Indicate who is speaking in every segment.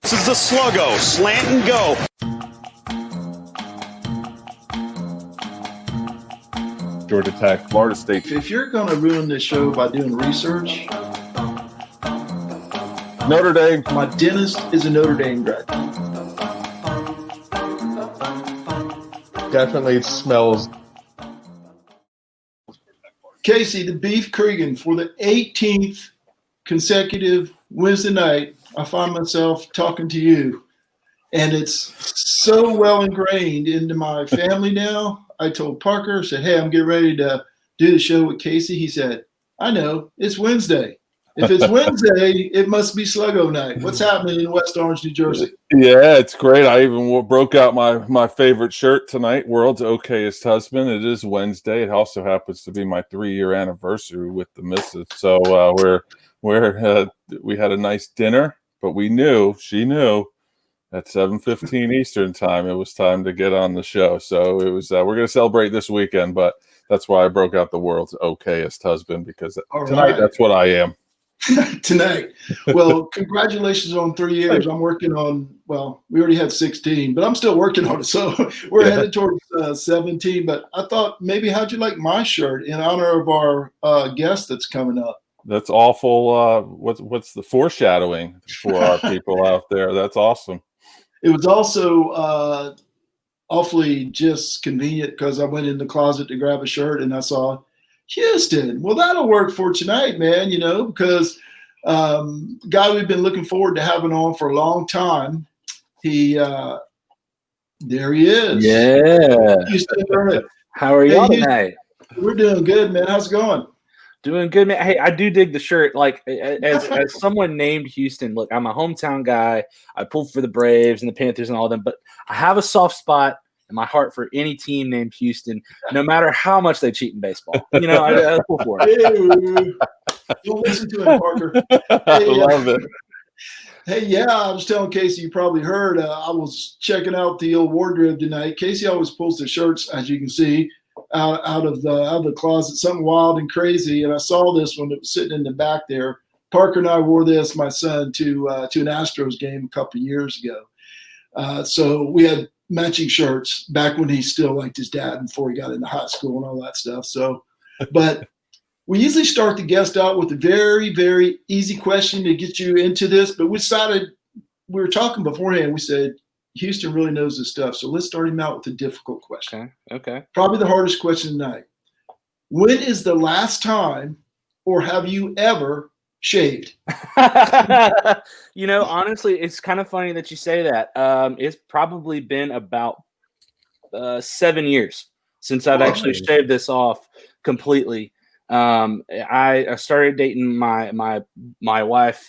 Speaker 1: This is the sluggo, slant and go.
Speaker 2: Georgia Tech, Florida State.
Speaker 3: If you're going to ruin this show by doing research,
Speaker 2: Notre Dame.
Speaker 3: My dentist is a Notre Dame grad.
Speaker 2: Definitely smells.
Speaker 3: Casey, the Beef Cregan, for the 18th consecutive Wednesday night, I find myself talking to you. And it's so well ingrained into my family now. I told Parker, I said, hey, I'm getting ready to do the show with Casey. He said, I know, it's Wednesday. If it's Wednesday, it must be Sluggo night. What's happening in West Orange, New Jersey?
Speaker 2: Yeah, it's great. I even broke out my favorite shirt tonight, World's Okayest Husband. It is Wednesday. It also happens to be my 3-year anniversary with the missus. So we had a nice dinner, but she knew at 7:15 Eastern time, it was time to get on the show. So it was, we're going to celebrate this weekend, but that's why I broke out the World's Okayest Husband, because tonight that's what I am.
Speaker 3: Tonight. Well, congratulations on 3 years. I'm working on, we already had 16, but I'm still working on it. So we're headed towards 17. But I thought maybe how'd you like my shirt in honor of our guest that's coming up?
Speaker 2: That's awful. What's the foreshadowing for our people out there? That's awesome.
Speaker 3: It was also awfully just convenient because I went in the closet to grab a shirt and I saw Houston. Well, that'll work for tonight, man, because guy we've been looking forward to having on for a long time. There he is.
Speaker 4: Yeah.
Speaker 3: Houston Burnett.
Speaker 4: How are y'all tonight?
Speaker 3: We're doing good, man. How's it going?
Speaker 4: Doing good, man. Hey, I do dig the shirt. Like, as someone named Houston, look, I'm a hometown guy. I pulled for the Braves and the Panthers and all them, but I have a soft spot in my heart for any team named Houston, no matter how much they cheat in baseball. I pull for it.
Speaker 3: Don't listen to him, Parker.
Speaker 2: I love it.
Speaker 3: Hey, yeah, I was telling Casey, you probably heard, I was checking out the old wardrobe tonight. Casey always pulls the shirts, as you can see, out of the closet, something wild and crazy. And I saw this one that was sitting in the back there. Parker and I wore this, my son, to an Astros game a couple of years ago. So we had matching shirts back when he still liked his dad before he got into high school and all that stuff. So, but we usually start the guest out with a very, very easy question to get you into this. But we were talking beforehand. We said, Houston really knows this stuff. So let's start him out with a difficult question.
Speaker 4: Okay.
Speaker 3: Probably the hardest question tonight. When is the last time, or have you ever shaved?
Speaker 4: Honestly, it's kind of funny that you say that. It's probably been about 7 years since I've actually shaved this off completely. I started dating my wife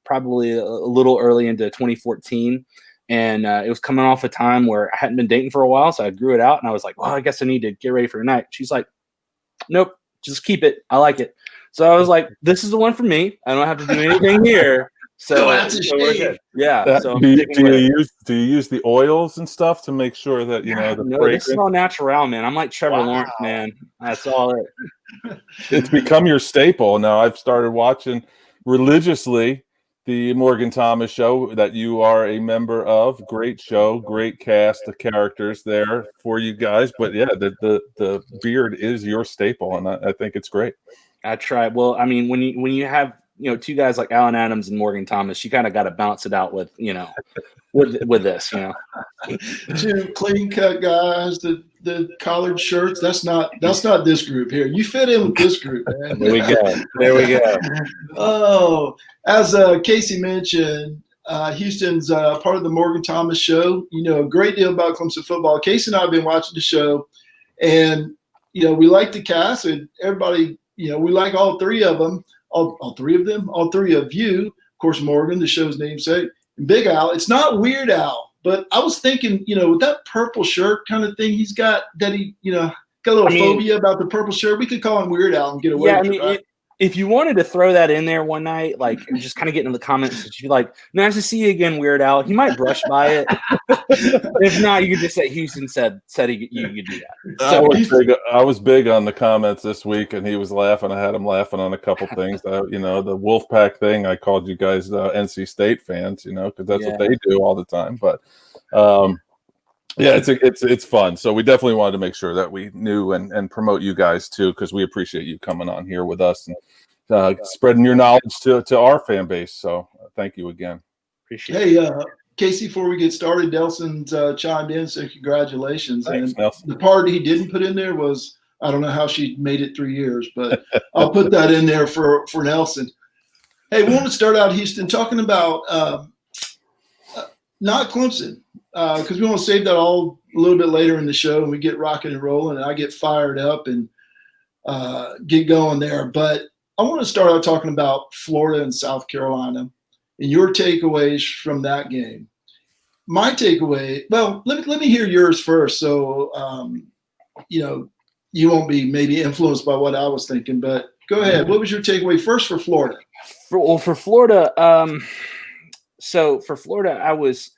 Speaker 4: probably a little early into 2014. And it was coming off a time where I hadn't been dating for a while. So I grew it out and I was like, well, I guess I need to get ready for tonight. She's like, nope, just keep it. I like it. So I was like, this is the one for me. I don't have to do anything here. So we're good. Yeah.
Speaker 2: Do you use the oils and stuff to make sure that,
Speaker 4: this is all natural, man. I'm like Trevor Lawrence, man. That's all it.
Speaker 2: It's become your staple. Now I've started watching religiously the Morgan Thomas show that you are a member of. Great show, great cast of characters there for you guys. But yeah, the beard is your staple, and I think it's great.
Speaker 4: I tried. Well, I mean, when you have two guys like Alan Adams and Morgan Thomas, you kind of got to balance it out with with this.
Speaker 3: Two clean cut guys, the collared shirts. That's not this group here. You fit in with this group, man.
Speaker 4: There we go.
Speaker 3: Oh, as Casey mentioned, Houston's part of the Morgan Thomas show. You know a great deal about Clemson football. Casey and I have been watching the show, and we like the cast, and everybody. We like all three of them. All three of them. All three of you. Of course, Morgan, the show's namesake. Big Al. It's not Weird Al, but I was thinking, with that purple shirt kind of thing he's got, that he, got a little phobia about the purple shirt. We could call him Weird Al and get away with it. Right?
Speaker 4: if you wanted to throw that in there one night, like just kind of get into the comments, that you like, nice to see you again, Weird Al. He might brush by it. If not, you could just say Houston said you could do that.
Speaker 2: I was big on the comments this week, and he was laughing. I had him laughing on a couple things. The Wolfpack thing. I called you guys NC State fans, because that's what they do all the time. But it's fun. So we definitely wanted to make sure that we knew and promote you guys too, because we appreciate you coming on here with us and spreading your knowledge to our fan base. So thank you again.
Speaker 4: Appreciate it.
Speaker 3: Hey, Casey, before we get started, Nelson's chimed in, so congratulations.
Speaker 2: Thanks,
Speaker 3: and
Speaker 2: Nelson.
Speaker 3: The part he didn't put in there was, I don't know how she made it 3 years, but I'll put that in there for Nelson. Hey, we want to start out, Houston, talking about not Clemson, because we want to save that all a little bit later in the show, and we get rocking and rolling, and I get fired up and get going there. But I want to start out talking about Florida and South Carolina and your takeaways from that game. My takeaway, well, let me hear yours first. So, you won't be maybe influenced by what I was thinking, but go ahead. What was your takeaway first for Florida?
Speaker 4: For Florida, so for Florida, I was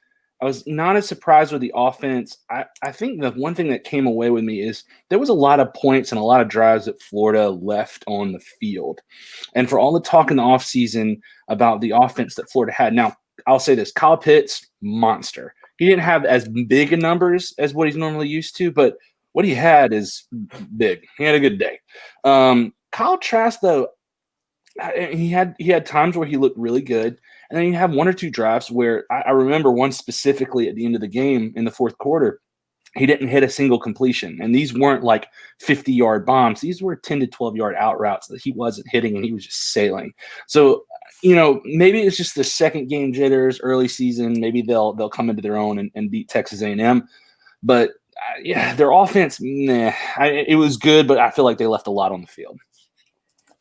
Speaker 4: not as surprised with the offense. I think the one thing that came away with me is there was a lot of points and a lot of drives that Florida left on the field. And for all the talk in the offseason about the offense that Florida had, now I'll say this, Kyle Pitts, monster. He didn't have as big a numbers as what he's normally used to, but what he had is big. He had a good day. Kyle Trask, though, he had times where he looked really good. And then you have one or two drives where I remember one specifically at the end of the game in the fourth quarter, he didn't hit a single completion. And these weren't like 50-yard bombs. These were 10 to 12-yard out routes that he wasn't hitting, and he was just sailing. So, maybe it's just the second game jitters, early season. Maybe they'll come into their own and beat Texas A&M. But, their offense, it was good, but I feel like they left a lot on the field.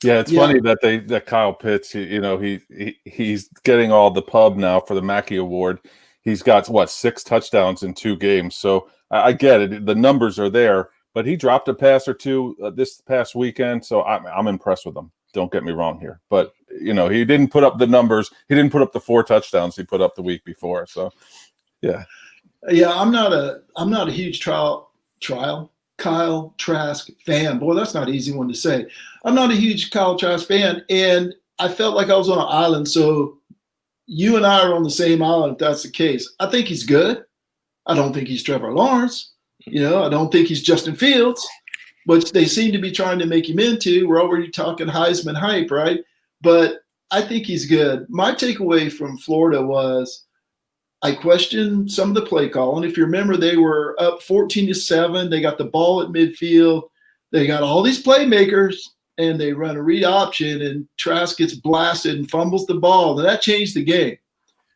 Speaker 2: Yeah, it's funny that Kyle Pitts, he's getting all the pub now for the Mackey Award. He's got 6 touchdowns in 2 games. So I get it; the numbers are there. But he dropped a pass or two this past weekend, so I'm impressed with him. Don't get me wrong here, but he didn't put up the numbers. He didn't put up the 4 touchdowns he put up the week before. So yeah,
Speaker 3: I'm not a huge Kyle Trask fan. Boy, that's not an easy one to say. I'm not a huge Kyle Trask fan, and I felt like I was on an island. So you and I are on the same island if that's the case. I think he's good. I don't think he's Trevor Lawrence. I don't think he's Justin Fields, which they seem to be trying to make him into. We're already talking Heisman hype, right? But I think he's good. My takeaway from Florida was I questioned some of the play calling. If you remember, they were up 14-7. They got the ball at midfield. They got all these playmakers, and they run a read option, and Trask gets blasted and fumbles the ball. And that changed the game.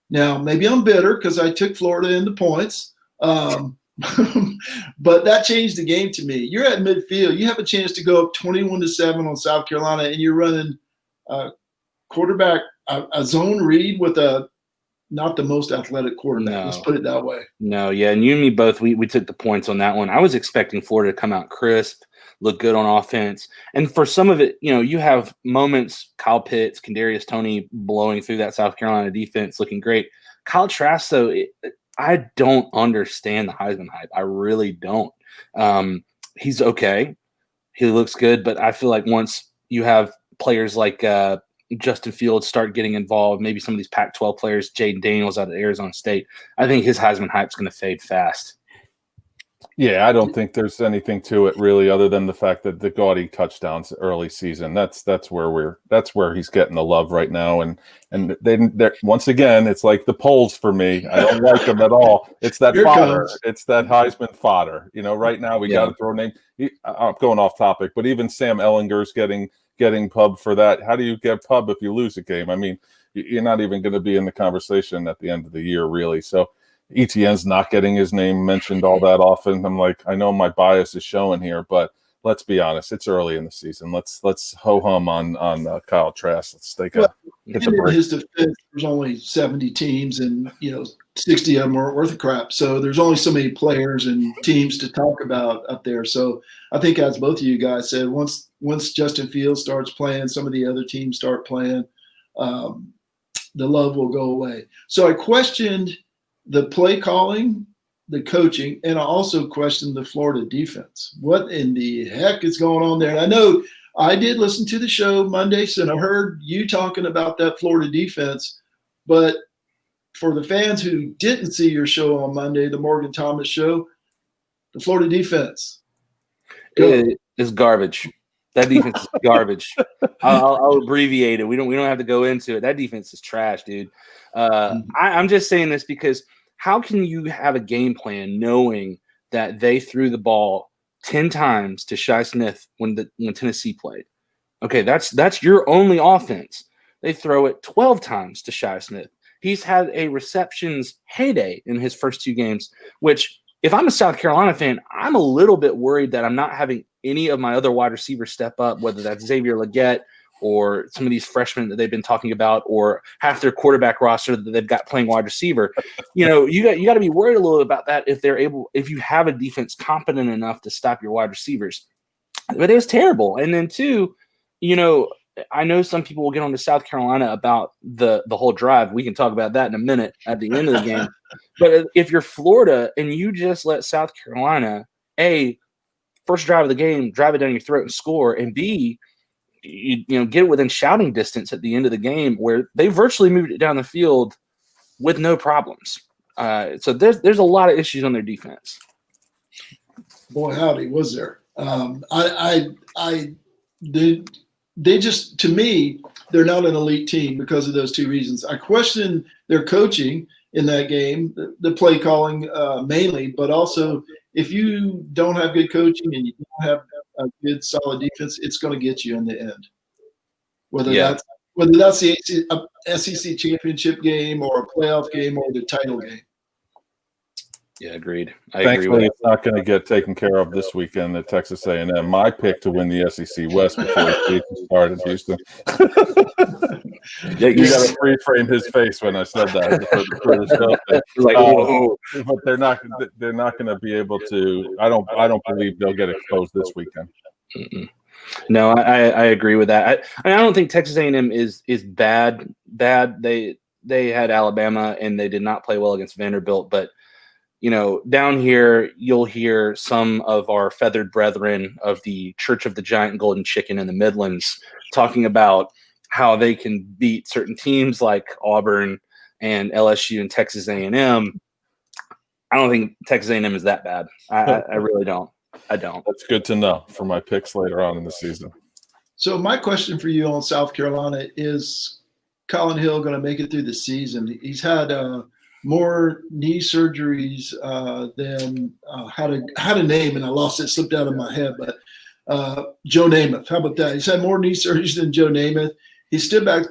Speaker 3: Now, maybe I'm bitter because I took Florida in the points, but that changed the game to me. You're at midfield. You have a chance to go up 21-7 on South Carolina, and you're running a quarterback, a zone read with not the most athletic quarterback. No. Let's put it that way.
Speaker 4: No, yeah, and you and me both, we took the points on that one. I was expecting Florida to come out crisp, look good on offense. And for some of it, you have moments, Kyle Pitts, Kadarius Toney blowing through that South Carolina defense, looking great. Kyle Trask, though, I don't understand the Heisman hype. I really don't. He's okay. He looks good, but I feel like once you have players like Justin Fields start getting involved, maybe some of these Pac-12 players, Jaden Daniels out of Arizona State, I think his Heisman hype is going to fade fast.
Speaker 2: Yeah, I don't think there's anything to it really, other than the fact that the gaudy touchdowns early season. That's where he's getting the love right now. And they once again, it's like the polls for me. I don't like them at all. It's that fodder. It's that Heisman fodder. Right now we got to throw name. I'm going off topic, but even Sam Ellinger's getting pub for that. How do you get pub if you lose a game? I mean, you're not even going to be in the conversation at the end of the year, really. So ETN's not getting his name mentioned all that often. I'm like, I know my bias is showing here, but let's be honest. It's early in the season. Let's ho-hum on Kyle Trask. Let's take a hit the break.
Speaker 3: His defense, there's only 70 teams, and 60 of them are worth of crap. So there's only so many players and teams to talk about up there. So I think, as both of you guys said, once once Justin Fields starts playing, some of the other teams start playing, the love will go away. So I questioned the play calling, the coaching, and I also questioned the Florida defense. What in the heck is going on there? And I know I did listen to the show Monday, so I heard you talking about that Florida defense. But for the fans who didn't see your show on Monday, the Morgan Thomas show, the Florida defense.
Speaker 4: It is garbage. That defense is garbage. I'll abbreviate it. We don't have to go into it. That defense is trash, dude. I'm just saying this because how can you have a game plan knowing that they threw the ball 10 times to Shi Smith when Tennessee played? Okay, that's your only offense. They throw it 12 times to Shi Smith. He's had a receptions heyday in his first 2 games, which if I'm a South Carolina fan, I'm a little bit worried that I'm not having any of my other wide receivers step up, whether that's Xavier Legette or some of these freshmen that they've been talking about, or half their quarterback roster that they've got playing wide receiver. You got to be worried a little about that if you have a defense competent enough to stop your wide receivers. But it was terrible. And then 2, I know some people will get on to South Carolina about the whole drive. We can talk about that in a minute at the end of the game. But if you're Florida and you just let South Carolina, A, first drive of the game, drive it down your throat and score, and B, you get it within shouting distance at the end of the game where they virtually moved it down the field with no problems. So there's a lot of issues on their defense.
Speaker 3: Boy, howdy, was there. They just, to me, they're not an elite team because of those 2 reasons. I question their coaching in that game, the play calling mainly, but also if you don't have good coaching and you don't have a good solid defense, it's going to get you in the end. Whether that's the SEC championship game or a playoff game or the title game.
Speaker 4: Yeah, agreed.
Speaker 2: Thankfully, it's not going to get taken care of this weekend at Texas A&M. My pick to win the SEC West before the season started, Houston.
Speaker 4: Yeah,
Speaker 2: you got to frame his face when I said that. For the show.
Speaker 4: Like, whoa.
Speaker 2: But they're not going to be able to. I don't believe they'll get exposed this weekend.
Speaker 4: Mm-mm. No, I agree with that. I don't think Texas A&M is bad. They had Alabama and they did not play well against Vanderbilt, but down here, you'll hear some of our feathered brethren of the Church of the Giant Golden Chicken in the Midlands talking about how they can beat certain teams like Auburn and LSU and Texas A&M. I don't think Texas A&M is that bad. I really don't. I don't.
Speaker 2: That's good to know for my picks later on in the season.
Speaker 3: So my question for you on South Carolina is Colin Hill going to make it through the season? He's had more knee surgeries than had a name, and I lost it, slipped out of my head, but Joe Namath. How about that? He's had more knee surgeries than Joe Namath. He stood back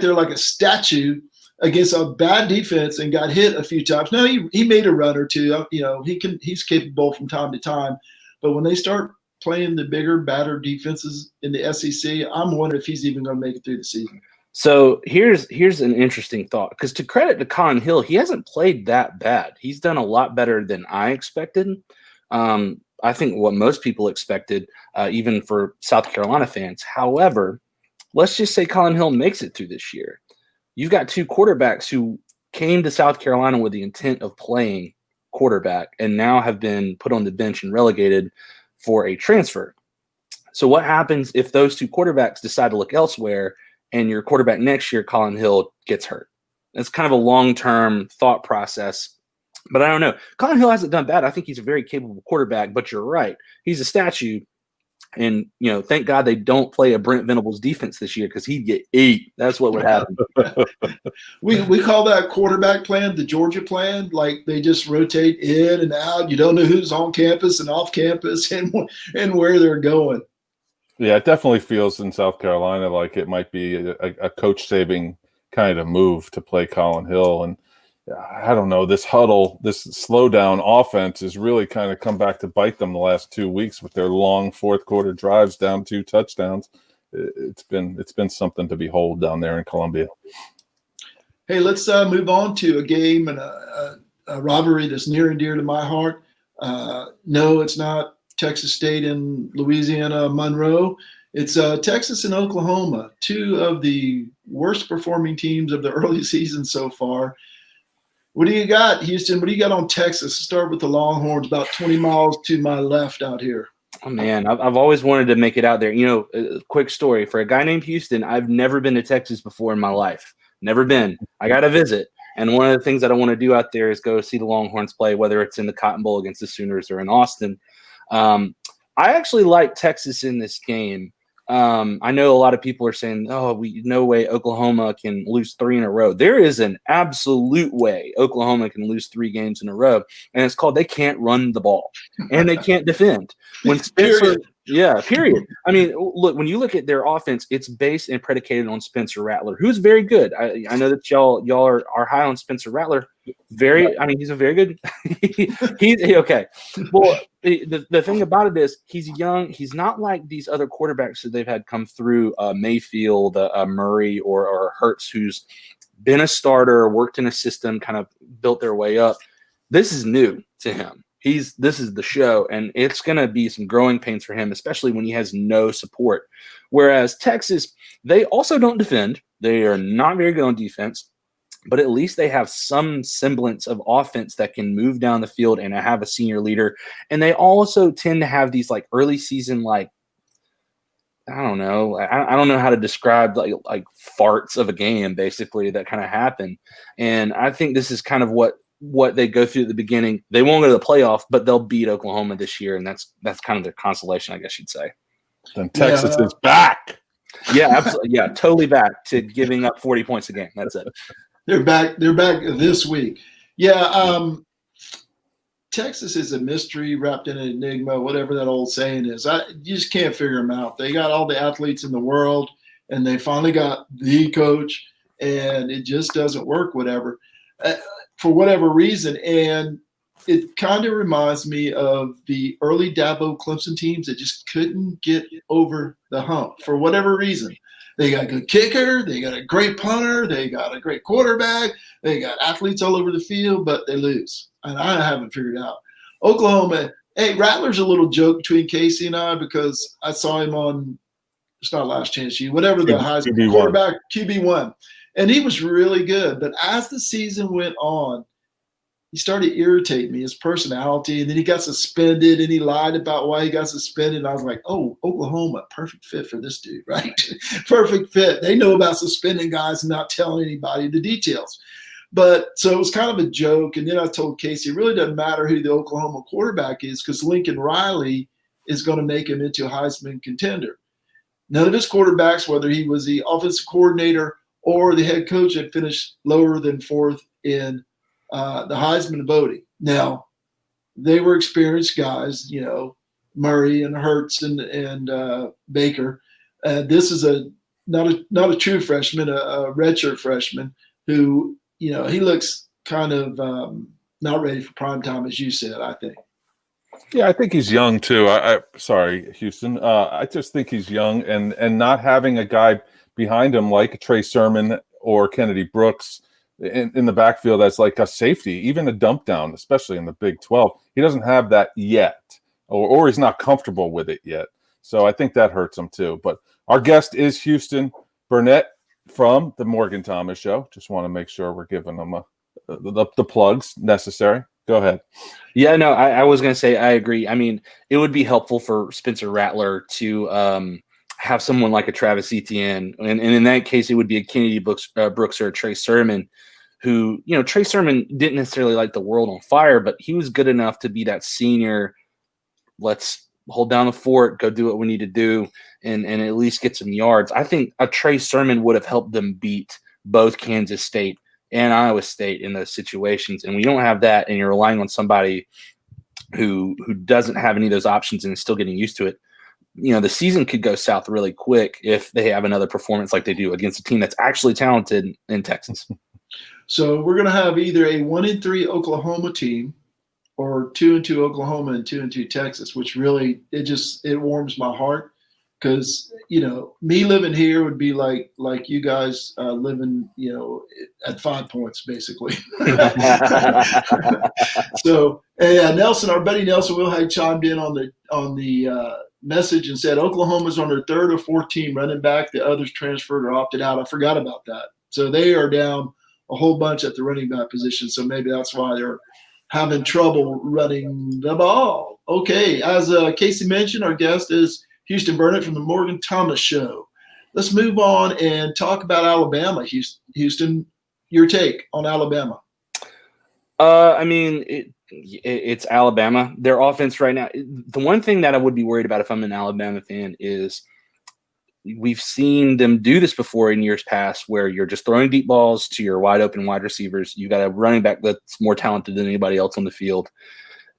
Speaker 3: there like a statue against a bad defense and got hit a few times. Now he made a run or 2. He's capable from time to time, but when they start playing the bigger, badder defenses in the SEC, I'm wondering if he's even going to make it through the season.
Speaker 4: So here's an interesting thought, because to credit to Colin Hill, he hasn't played that bad. He's done a lot better than I expected. I think what most people expected, even for South Carolina fans. However, let's just say Colin Hill makes it through this year. You've got 2 quarterbacks who came to South Carolina with the intent of playing quarterback and now have been put on the bench and relegated for a transfer. So what happens if those 2 quarterbacks decide to look elsewhere and your quarterback next year, Colin Hill, gets hurt? It's kind of a long-term thought process, but I don't know. Colin Hill hasn't done bad. I think he's a very capable quarterback, but you're right. He's a statue, and, thank God they don't play a Brent Venables defense this year because he'd get 8. That's what would happen.
Speaker 3: We call that quarterback plan the Georgia plan. Like they just rotate in and out. You don't know who's on campus and off campus and where they're going.
Speaker 2: Yeah, it definitely feels in South Carolina like it might be a coach-saving kind of move to play Colin Hill. And I don't know, this huddle, this slowdown offense has really kind of come back to bite them the last 2 weeks with their long fourth-quarter drives down 2 touchdowns. It's been something to behold down there in Columbia.
Speaker 3: Hey, let's move on to a game and a rivalry that's near and dear to my heart. No, it's not Texas State and Louisiana Monroe. It's Texas and Oklahoma, two of the worst performing teams of the early season so far. What do you got, Houston? What do you got on Texas? Start with the Longhorns, about 20 miles to my left out here.
Speaker 4: Oh, man, I've always wanted to make it out there. A quick story. For a guy named Houston, I've never been to Texas before in my life. Never been. I got to visit. And one of the things that I want to do out there is go see the Longhorns play, whether it's in the Cotton Bowl against the Sooners or in Austin. I actually like Texas in this game. I know a lot of people are saying, no way Oklahoma can lose 3 in a row. There is an absolute way Oklahoma can lose 3 games in a row, and it's called they can't run the ball and they can't defend. When Spencer, period. I mean, look, when you look at their offense, it's based and predicated on Spencer Rattler, who's very good. I know that y'all are high on Spencer Rattler. He's a very good he's okay. Well, the thing about it is he's young. He's not like these other quarterbacks that they've had come through, Mayfield, Murray, or Hurts, who's been a starter, worked in a system, kind of built their way up. This is new to him. This is the show, and it's going to be some growing pains for him, especially when he has no support. Whereas Texas, they also don't defend. They are not very good on defense, but at least they have some semblance of offense that can move down the field and have a senior leader. And they also tend to have these like early season, like, I don't know. I don't know how to describe like farts of a game, basically, that kind of happen. And I think this is kind of what they go through at the beginning. They won't go to the playoff, but they'll beat Oklahoma this year, and that's kind of their consolation, I guess you'd say.
Speaker 2: Then Texas is back.
Speaker 4: Yeah, absolutely. Yeah, totally back to giving up 40 points a game. That's it.
Speaker 3: They're back this week. Yeah, Texas is a mystery wrapped in an enigma, whatever that old saying is. You just can't figure them out. They got all the athletes in the world, and they finally got the coach, and it just doesn't work, for whatever reason. And it kind of reminds me of the early Dabo Clemson teams that just couldn't get over the hump for whatever reason. They got a good kicker. They got a great punter. They got a great quarterback. They got athletes all over the field, but they lose. And I haven't figured out. Oklahoma, hey, Rattler's a little joke between Casey and I because I saw him on, it's not Last Chance U, whatever the Heisman quarterback, QB1. And he was really good. But as the season went on, he started irritating me, his personality, and then he got suspended, and he lied about why he got suspended. And I was like, oh, Oklahoma, perfect fit for this dude, right? Perfect fit. They know about suspending guys and not telling anybody the details. But so it was kind of a joke. And then I told Casey, it really doesn't matter who the Oklahoma quarterback is because Lincoln Riley is going to make him into a Heisman contender. None of his quarterbacks, whether he was the offensive coordinator or the head coach, had finished lower than 4th in the Heisman voting. Now, they were experienced guys, Murray and Hurts and Baker. This is not a true freshman, a redshirt freshman who, he looks kind of not ready for prime time, as you said, I think.
Speaker 2: Yeah, I think he's young too. Sorry, Houston. I just think he's young, and not having a guy behind him like Trey Sermon or Kennedy Brooks in the backfield as like a safety, even a dump down, especially in the Big 12. He doesn't have that yet, or he's not comfortable with it yet. So I think that hurts him too. But our guest is Houston Burnett from the Morgan Thomas Show. Just want to make sure we're giving them the plugs necessary. Go ahead.
Speaker 4: Yeah, no, I was going to say I agree. I mean, it would be helpful for Spencer Rattler to have someone like a Travis Etienne, and in that case, it would be a Kennedy Brooks or a Trey Sermon, who, Trey Sermon didn't necessarily light the world on fire, but he was good enough to be that senior, let's hold down the fort, go do what we need to do, and at least get some yards. I think a Trey Sermon would have helped them beat both Kansas State and Iowa State in those situations, and we don't have that, and you're relying on somebody who doesn't have any of those options and is still getting used to it. The season could go south really quick if they have another performance like they do against a team that's actually talented in Texas.
Speaker 3: So we're going to have either a 1-3 Oklahoma team or 2-2 Oklahoma and 2-2 Texas, which really, it warms my heart because me living here would be like you guys living at 5 points basically. So Nelson, our buddy Nelson Will had chimed in on the message and said Oklahoma's on their third or fourth team running back. The others transferred or opted out. I forgot about that. So they are down a whole bunch at the running back position. So maybe that's why they're having trouble running the ball. Okay, as Casey mentioned, our guest is Houston Burnett from the Morgan Thomas Show. Let's move on and talk about Alabama. Houston, your take on Alabama?
Speaker 4: It's Alabama. Their offense right now. The one thing that I would be worried about if I'm an Alabama fan is we've seen them do this before in years past, where you're just throwing deep balls to your wide open wide receivers. You got a running back that's more talented than anybody else on the field,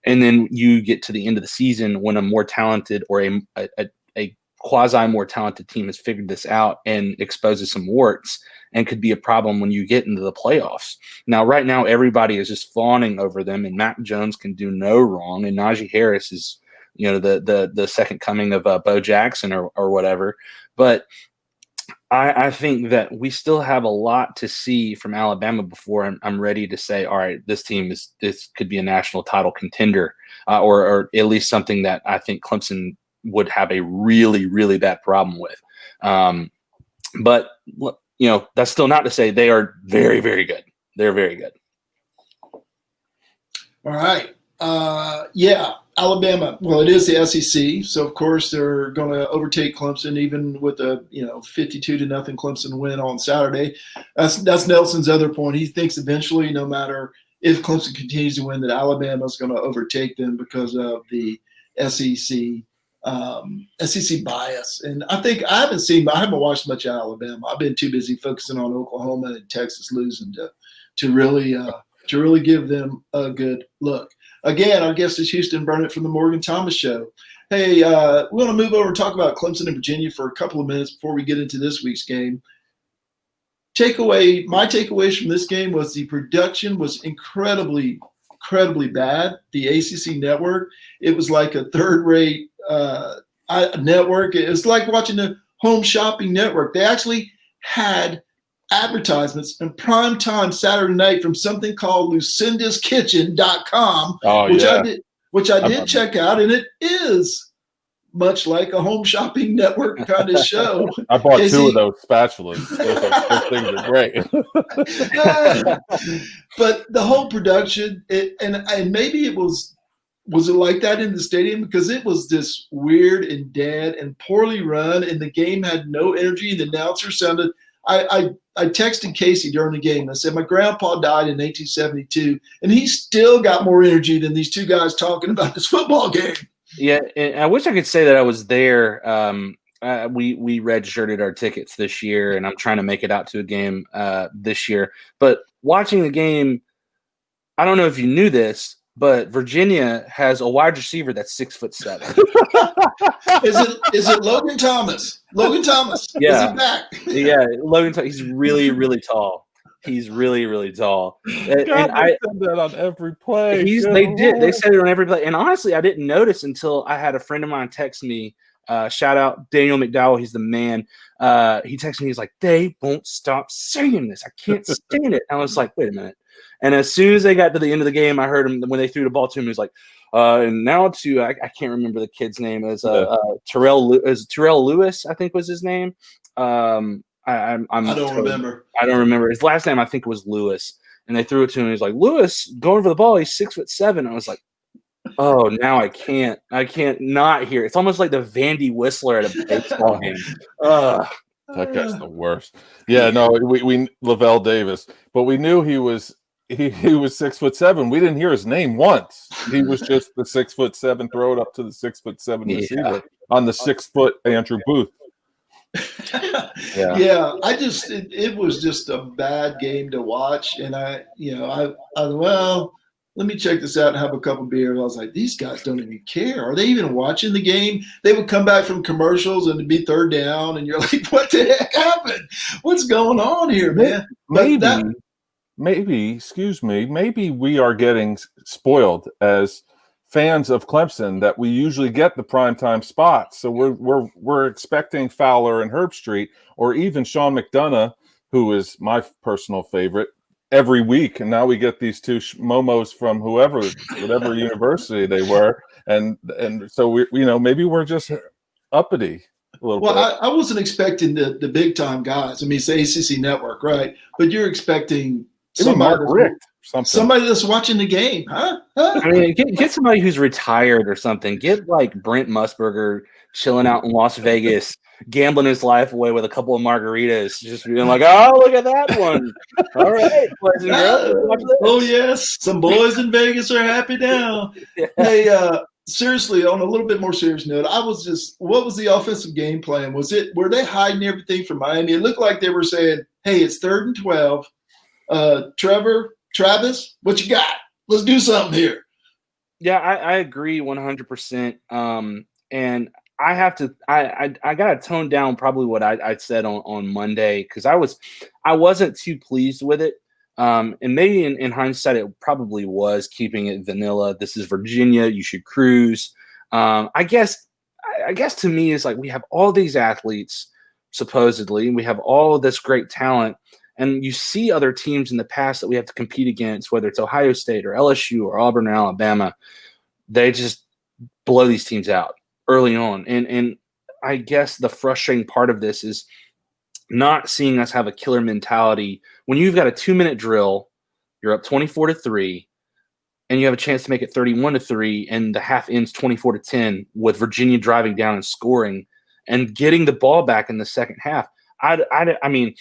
Speaker 4: and then you get to the end of the season when a more talented or a quasi more talented team has figured this out and exposes some warts and could be a problem when you get into the playoffs. Now, right now, everybody is just fawning over them, and Mac Jones can do no wrong, and Najee Harris is, the second coming of Bo Jackson or whatever. But I think that we still have a lot to see from Alabama before I'm ready to say, all right, this could be a national title contender, or at least something that I think Clemson would have a really, really bad problem with. But that's still not to say they are very, very good. They're very good.
Speaker 3: All right. Alabama. Well, it is the SEC, so of course they're going to overtake Clemson, even with a 52-0 Clemson win on Saturday. That's Nelson's other point. He thinks eventually, no matter if Clemson continues to win, that Alabama is going to overtake them because of the SEC bias. And I think I haven't watched much of Alabama. I've been too busy focusing on Oklahoma and Texas losing to really give them a good look. Again, our guest is Houston Burnett from the Morgan Thomas Show. Hey, we want to move over and talk about Clemson and Virginia for a couple of minutes before we get into this week's game. My takeaways from this game was the production was incredibly bad. The ACC network, it was like a third-rate network. It was like watching the Home Shopping Network. They actually had advertisements in prime time Saturday night from something called Lucinda'sKitchen.com, which I did check out, and it is much like a Home Shopping Network kind of show.
Speaker 2: I bought two of those spatulas. Those things are great.
Speaker 3: But the whole production, and maybe it was it like that in the stadium, because it was just weird and dead and poorly run, and the game had no energy. The announcer sounded. I texted Casey during the game. I said, my grandpa died in 1872, and he still got more energy than these two guys talking about this football game.
Speaker 4: Yeah, and I wish I could say that I was there. We redshirted our tickets this year, and I'm trying to make it out to a game this year. But watching the game, I don't know if you knew this, but Virginia has a wide receiver that's 6'7".
Speaker 3: Is it Logan Thomas? Logan Thomas.
Speaker 4: Yeah.
Speaker 3: Is he back?
Speaker 4: Yeah, Logan Thomas. He's really, really tall. He's really, really tall.
Speaker 2: And I said that on every play.
Speaker 4: They said it on every play. And honestly, I didn't notice until I had a friend of mine text me. Shout out Daniel McDowell. He's the man. He texted me. He's like, they won't stop saying this. I can't stand it. I was like, wait a minute. And as soon as they got to the end of the game, I heard him when they threw the ball to him. He was like, and now to I can't remember the kid's name. As Terrell Lewis, I think was his name. I don't remember his last name. I think it was Lewis. And they threw it to him. He's like, Lewis going for the ball. He's 6'7". I was like, oh, now I can't not hear. It's almost like the Vandy Whistler at a baseball game.
Speaker 2: That guy's the worst. Yeah, no, we Lavelle Davis, but we knew he was 6'7". We didn't hear his name once. He was just the 6'7", throw it up to the 6'7" receiver on the 6 foot Andrew Booth.
Speaker 3: Yeah, it was just a bad game to watch, and I let me check this out and have a couple beers. I was like, these guys don't even care. Are they even watching the game? They would come back from commercials and it'd be third down, and you're like, what the heck happened? What's going on here, man? Maybe
Speaker 2: we are getting spoiled as fans of Clemson that we usually get the primetime spots. So we're expecting Fowler and Herbstreit, or even Sean McDonough, who is my personal favorite, every week. And now we get these two momos from whatever university they were, and so we maybe we're just uppity a little bit.
Speaker 3: I wasn't expecting the big time guys. I mean, it's the ACC network, right? But you're expecting somebody that's watching the game, huh?
Speaker 4: I mean, get somebody who's retired or something. Get like Brent Musburger chilling out in Las Vegas, gambling his life away with a couple of margaritas, just being like, "Oh, look at that one! All right, boys and girls, watch this."
Speaker 3: Oh yes, some boys in Vegas are happy now. Yeah. Hey, seriously, on a little bit more serious note, what was the offensive game plan? Were they hiding everything from Miami? It looked like they were saying, "Hey, it's 3rd and 12. Travis, what you got? Let's do something here."
Speaker 4: Yeah, I agree 100%. And I have to, I got to tone down probably what I said on Monday, because I wasn't too pleased with it. And maybe in hindsight, it probably was keeping it vanilla. This is Virginia. You should cruise. I guess to me, it's like we have all these athletes, supposedly, and we have all of this great talent. And you see other teams in the past that we have to compete against, whether it's Ohio State or LSU or Auburn or Alabama, they just blow these teams out early on. And I guess the frustrating part of this is not seeing us have a killer mentality. When you've got a 2-minute drill, you're up 24-3, and you have a chance to make it 31-3, and the half ends 24-10 with Virginia driving down and scoring and getting the ball back in the second half. I mean,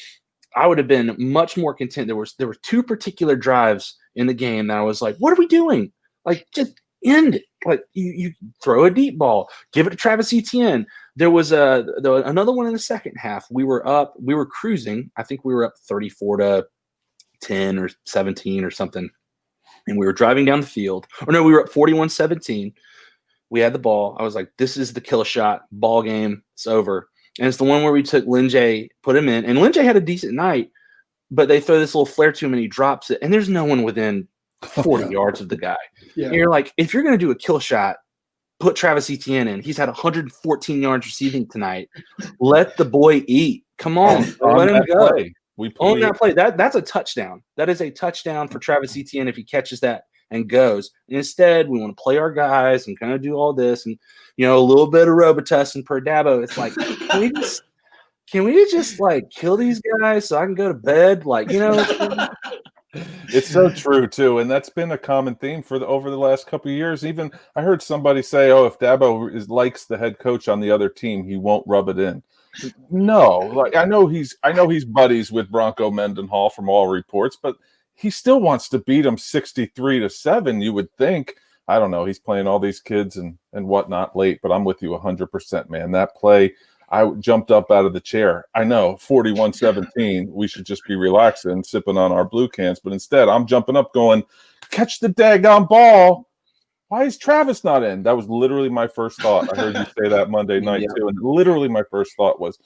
Speaker 4: I would have been much more content. There were 2 particular drives in the game that I was like, what are we doing? Like, just end it. Like, you throw a deep ball, give it to Travis Etienne. There was another one in the second half. We were cruising. I think we were up 34-10 or 17 or something. And we were driving down the field. Or no, we were up 41-17. We had the ball. I was like, this is the kill shot. Ball game. It's over. And it's the one where we took Linjay, put him in. And Linjay had a decent night, but they throw this little flare to him and he drops it. And there's no one within 40 yards of the guy. Yeah. And you're like, if you're going to do a kill shot, put Travis Etienne in. He's had 114 yards receiving tonight. Let the boy eat. Come on. Let him go. On that play. That's a touchdown. That is a touchdown for Travis Etienne if he catches that and goes. And instead, we want to play our guys and kind of do all this and, a little bit of Robitussin per Dabo. It's like, can we just like kill these guys so I can go to bed? Like,
Speaker 2: It's so true too, and that's been a common theme over the last couple of years. Even I heard somebody say, "Oh, if Dabo likes the head coach on the other team, he won't rub it in." No, like I know he's buddies with Bronco Mendenhall from all reports, but he still wants to beat him 63-7. You would think. I don't know. He's playing all these kids and whatnot late, but I'm with you 100%, man. That play, I jumped up out of the chair. I know, 41-17. We should just be relaxing, sipping on our blue cans. But instead, I'm jumping up going, catch the daggone ball. Why is Travis not in? That was literally my first thought. I heard you say that Monday night, too. And literally my first thought was,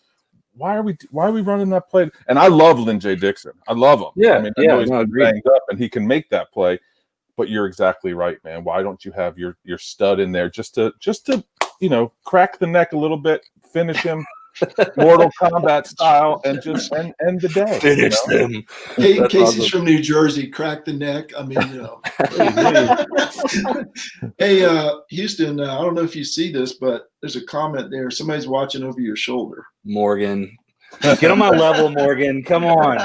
Speaker 2: why are we running that play? And I love Linjay Dixon. I love him.
Speaker 4: Yeah,
Speaker 2: I know he's been banged up, and he can make that play. But you're exactly right, man. Why don't you have your stud in there just to crack the neck a little bit, finish him Mortal Kombat style, and just end the day.
Speaker 4: Finish them.
Speaker 3: Hey, Casey's from New Jersey. Crack the neck. I mean, Hey, Houston, I don't know if you see this, but there's a comment there. Somebody's watching over your shoulder.
Speaker 4: Morgan. Get on my level, Morgan. Come on.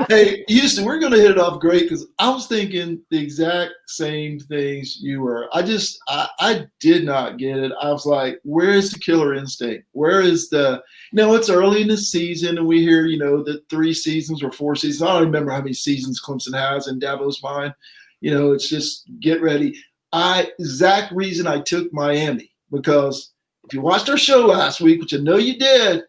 Speaker 3: Hey, Houston, we're going to hit it off great because I was thinking the exact same things you were. I did not get it. I was like, where is the killer instinct? Where is it's early in the season and we hear, the 3 seasons or 4 seasons. I don't remember how many seasons Clemson has in Davo's mind. It's just get ready. Exact reason I took Miami, because if you watched our show last week, which I know you did,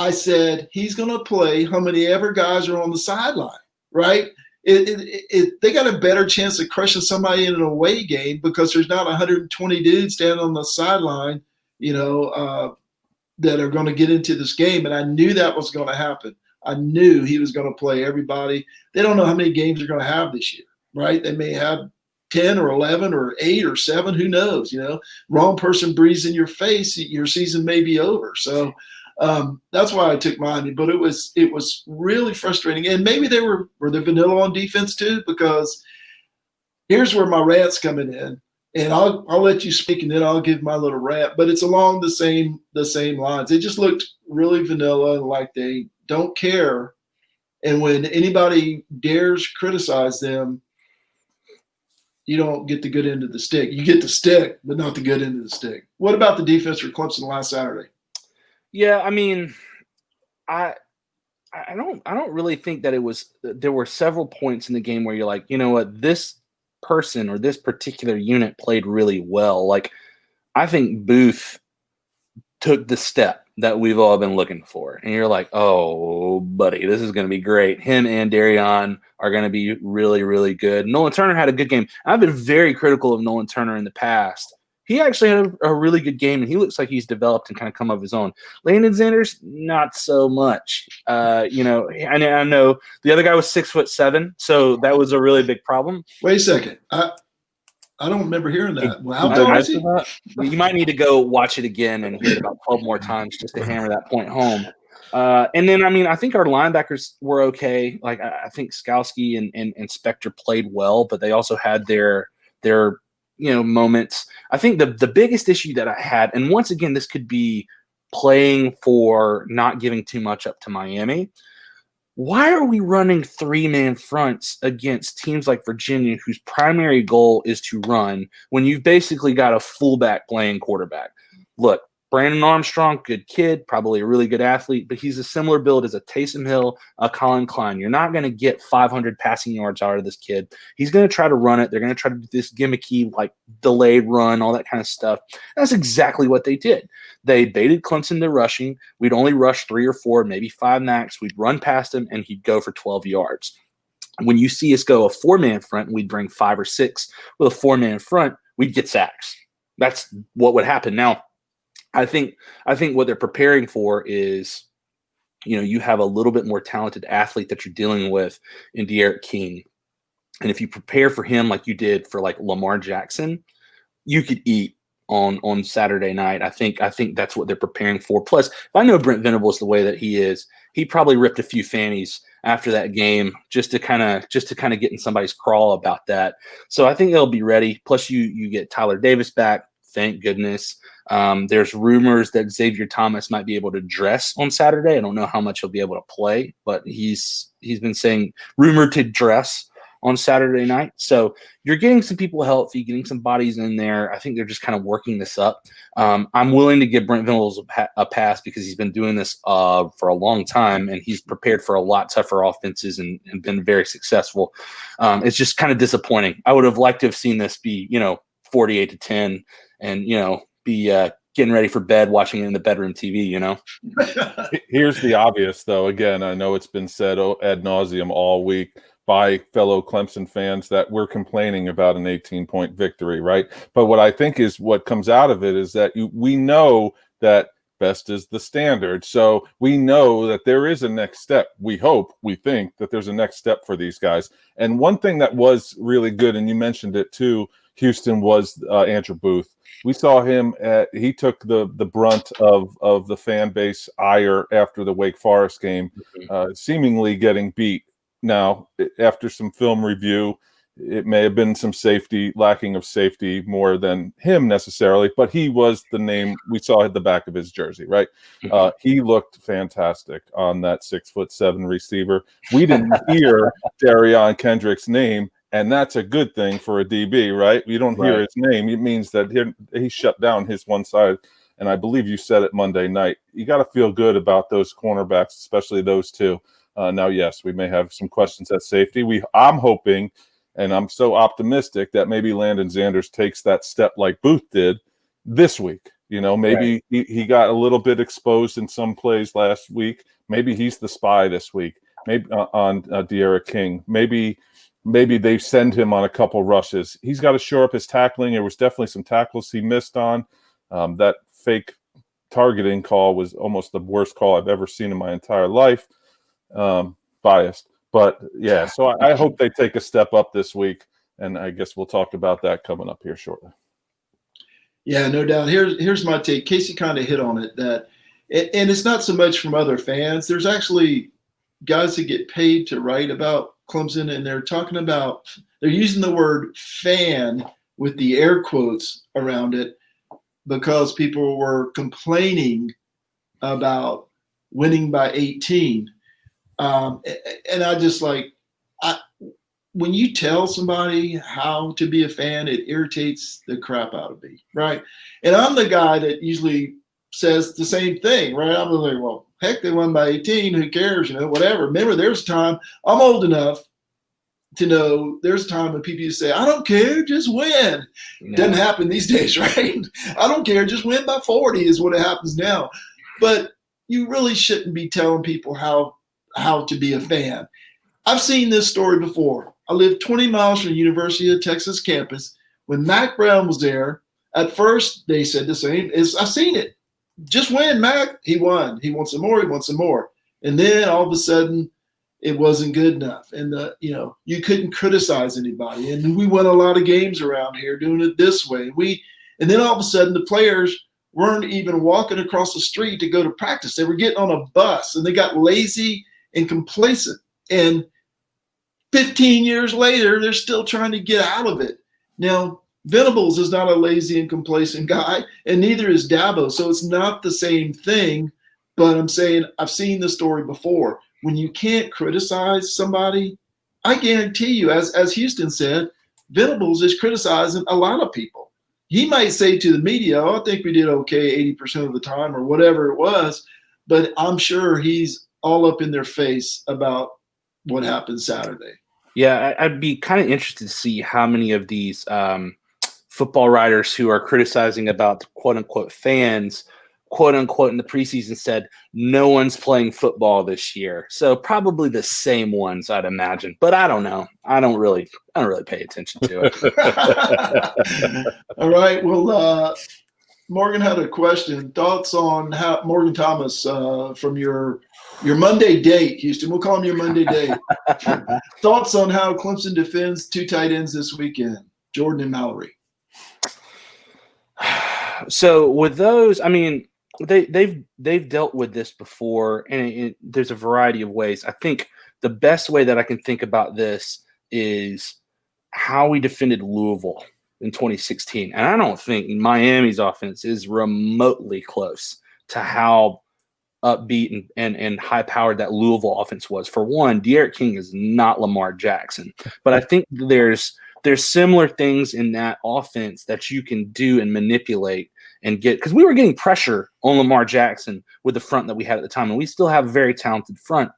Speaker 3: I said he's going to play how many ever guys are on the sideline, right? They got a better chance of crushing somebody in an away game because there's not 120 dudes standing on the sideline, that are going to get into this game. And I knew that was going to happen. I knew he was going to play everybody. They don't know how many games they're going to have this year, right? They may have 10 or 11 or 8 or 7, who knows, wrong person breathes in your face, your season may be over. So that's why I took mine, but it was really frustrating. And maybe they were they vanilla on defense too, because here's where my rant's coming in, and I'll let you speak and then I'll give my little rant, but it's along the same lines. It just looked really vanilla and like they don't care. And when anybody dares criticize them, you don't get the good end of the stick. You get the stick, but not the good end of the stick. What about the defense for Clemson last Saturday?
Speaker 4: Yeah, I mean, I don't really think that there were several points in the game where you're like, you know what, this person or this particular unit played really well. Like, I think Booth took the step that we've all been looking for. And you're like, oh, buddy, this is going to be great. Him and Darion are going to be really, really good. Nolan Turner had a good game. I've been very critical of Nolan Turner in the past. He actually had a really good game, and he looks like he's developed and kind of come of his own. Landon Sanders, not so much. I know the other guy was 6'7", so that was a really big problem.
Speaker 3: Wait a second. I don't remember hearing that. Well, how tall is he?
Speaker 4: You might need to go watch it again and hear it about 12 more times just to hammer that point home. And then, I mean, I think our linebackers were okay. Like, I think Skowski and Spector played well, but they also had their moments. I think the biggest issue that I had, and once again, this could be playing for not giving too much up to Miami. Why are we running 3-man fronts against teams like Virginia, whose primary goal is to run, when you've basically got a fullback playing quarterback? Look, Brandon Armstrong, good kid, probably a really good athlete, but he's a similar build as a Taysom Hill, a Colin Klein. You're not going to get 500 passing yards out of this kid. He's going to try to run it. They're going to try to do this gimmicky, like, delayed run, all that kind of stuff. That's exactly what they did. They baited Clemson to rushing. We'd only rush 3 or 4, maybe 5 max. We'd run past him, and he'd go for 12 yards. When you see us go a 4-man front, and we'd bring 5 or 6 with a 4-man front, we'd get sacks. That's what would happen. Now, I think what they're preparing for is, you have a little bit more talented athlete that you're dealing with in De'Aaron King. And if you prepare for him like you did for, like, Lamar Jackson, you could eat on Saturday night. I think that's what they're preparing for. Plus, if I know Brent Venables the way that he is, he probably ripped a few fannies after that game just to kind of get in somebody's crawl about that. So I think they'll be ready. Plus, you get Tyler Davis back. Thank goodness. There's rumors that Xavier Thomas might be able to dress on Saturday. I don't know how much he'll be able to play, but he's been saying rumored to dress on Saturday night. So you're getting some people healthy, getting some bodies in there. I think they're just kind of working this up. I'm willing to give Brent Venables a pass because he's been doing this for a long time, and he's prepared for a lot tougher offenses and been very successful. It's just kind of disappointing. I would have liked to have seen this be, 48-10 and, be getting ready for bed, watching it in the bedroom TV,
Speaker 2: Here's the obvious, though. Again, I know it's been said ad nauseum all week by fellow Clemson fans that we're complaining about an 18-point victory, right? But what I think is what comes out of it is that we know that best is the standard. So we know that there is a next step. We think that there's a next step for these guys. And one thing that was really good, and you mentioned it too, Houston, was Andrew Booth. We saw him he took the brunt of the fan base ire after the Wake Forest game, seemingly getting beat. Now, after some film review, it may have been some lacking of safety more than him necessarily, but he was the name we saw at the back of his jersey, right? He looked fantastic on that 6'7" receiver. We didn't hear Darion Kendrick's name, and that's a good thing for a DB, right? You don't hear his name. It means that he shut down his one side, and I believe you said it Monday night. You got to feel good about those cornerbacks, especially those two. Now, yes, we may have some questions at safety. I'm hoping, and I'm so optimistic that maybe Landon Sanders takes that step like Booth did this week. Maybe he got a little bit exposed in some plays last week. Maybe he's the spy this week. Maybe on De'Aaron King. Maybe they send him on a couple rushes. He's got to shore up his tackling. There was definitely some tackles he missed on. That fake targeting call was almost the worst call I've ever seen in my entire life. Biased. But, yeah, so I hope they take a step up this week And I guess we'll talk about that coming up here shortly.
Speaker 3: Yeah, no doubt. Here's my take. Casey kind of hit on it, that, and it's not so much from other fans. There's actually guys that get paid to write about Clemson, and they're using the word fan with the air quotes around it because people were complaining about winning by 18. And I just when you tell somebody how to be a fan, it irritates the crap out of me, right? And I'm the guy that usually says the same thing, right? I'm like, well, heck, they won by 18. Who cares? Whatever. Remember, there's a time, I'm old enough to know there's a time when people used to say, I don't care, just win. Yeah. Doesn't happen these days, right? I don't care, just win by 40 is what happens now. But you really shouldn't be telling people how to be a fan. I've seen this story before. I lived 20 miles from the University of Texas campus. When Mac Brown was there, at first they said the same. I've seen it. Just win, Mac. He won. He wants some more. He wants some more. And then all of a sudden, it wasn't good enough. And you couldn't criticize anybody. And we won a lot of games around here doing it this way. And then all of a sudden, the players weren't even walking across the street to go to practice. They were getting on a bus, and they got lazy and complacent. And 15 years later, they're still trying to get out of it. Now, Venables is not a lazy and complacent guy, and neither is Dabo. So it's not the same thing, but I'm saying I've seen this story before. When you can't criticize somebody, I guarantee you, as Houston said, Venables is criticizing a lot of people. He might say to the media, I think we did okay 80% of the time or whatever it was, but I'm sure he's all up in their face about what happened Saturday.
Speaker 4: Yeah, I'd be kind of interested to see how many of these football writers who are criticizing about the quote-unquote fans, quote-unquote, in the preseason said no one's playing football this year. So probably the same ones, I'd imagine. But I don't know. I don't really pay attention to
Speaker 3: it. All right. Well, Morgan had a question. Thoughts on how Morgan Thomas from your Monday date, Houston. We'll call him your Monday date. Thoughts on how Clemson defends two tight ends this weekend, Jordan and Mallory.
Speaker 4: So with those, I mean, they've dealt with this before, and there's a variety of ways. I think the best way that I can think about this is how we defended Louisville in 2016. And I don't think Miami's offense is remotely close to how upbeat and high-powered that Louisville offense was. For one, De'Aaron King is not Lamar Jackson. But I think there's similar things in that offense that you can do and manipulate and get, because we were getting pressure on Lamar Jackson with the front that we had at the time, and we still have a very talented front.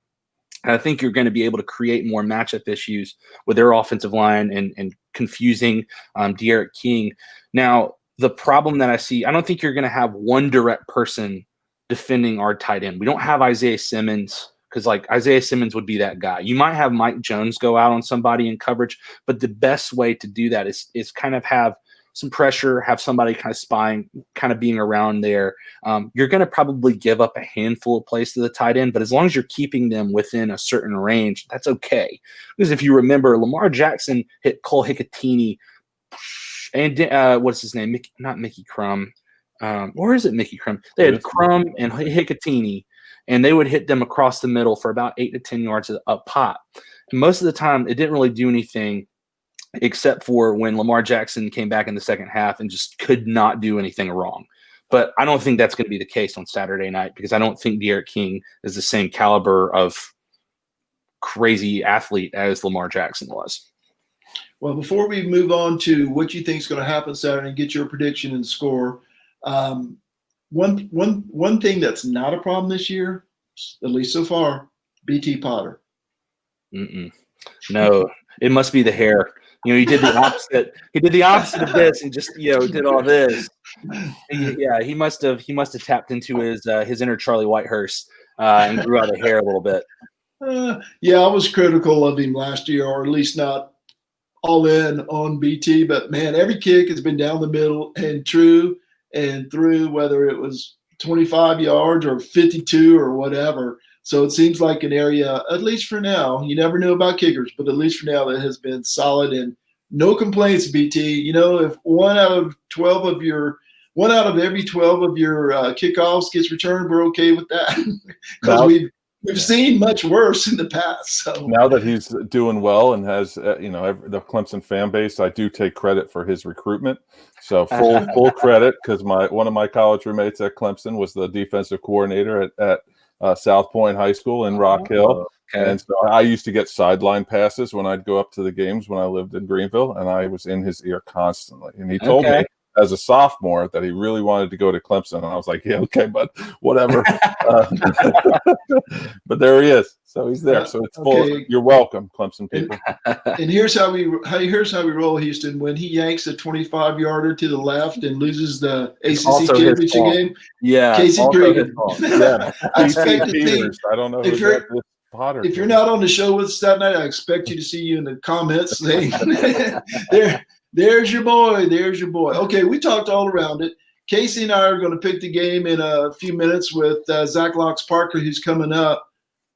Speaker 4: And I think you're going to be able to create more matchup issues with their offensive line and confusing De'Aaron King. Now, the problem that I see, I don't think you're going to have one direct person defending our tight end. We don't have Isaiah Simmons, because Isaiah Simmons would be that guy. You might have Mike Jones go out on somebody in coverage, but the best way to do that is kind of have some pressure, have somebody kind of spying, kind of being around there. You're going to probably give up a handful of plays to the tight end, but as long as you're keeping them within a certain range, that's okay. Because if you remember, Lamar Jackson hit Cole Hicatini and what's his name? Not Mickey Crum. Or is it Mickey Crum? They had Crum and Hicatini, and they would hit them across the middle for about 8 to 10 yards a pop. And most of the time, it didn't really do anything except for when Lamar Jackson came back in the second half and just could not do anything wrong. But I don't think that's going to be the case on Saturday night, because I don't think De'Aaron King is the same caliber of crazy athlete as Lamar Jackson was.
Speaker 3: Well, before we move on to what you think is going to happen Saturday and get your prediction and score, one thing that's not a problem this year, at least so far, BT Potter.
Speaker 4: No, it must be the hair. He did the opposite. He did the opposite of this and just did all this. He must have tapped into his inner Charlie Whitehurst and grew out the hair a little bit.
Speaker 3: I was critical of him last year, or at least not all in on BT. But man, every kick has been down the middle and true and through, whether it was 25 yards or 52 or whatever. So it seems like an area, at least for now, you never know about kickers, but at least for now, that has been solid and no complaints, BT. You know, if one out of every 12 of your kickoffs gets returned, we're okay with that because we've seen much worse in the past. So
Speaker 2: now that he's doing well and has the Clemson fan base, I do take credit for his recruitment. So full credit, because one of my college roommates at Clemson was the defensive coordinator at South Point High School in Rock Hill. Okay. And so I used to get sideline passes when I'd go up to the games when I lived in Greenville, and I was in his ear constantly. And he told me as a sophomore that he really wanted to go to Clemson. And I was like, yeah, okay, but whatever. But there he is. So he's there. So it's full. You're welcome, Clemson people.
Speaker 3: And here's how we roll, Houston. When he yanks a 25-yarder to the left and loses the ACC championship game, Casey Cregan. I expect to think.
Speaker 2: I don't know who that is.
Speaker 3: If you're not on the show with us that night, I expect you to see you in the comments saying, there's your boy. There's your boy. Okay, we talked all around it. Casey and I are going to pick the game in a few minutes with Zach Locks Parker, who's coming up.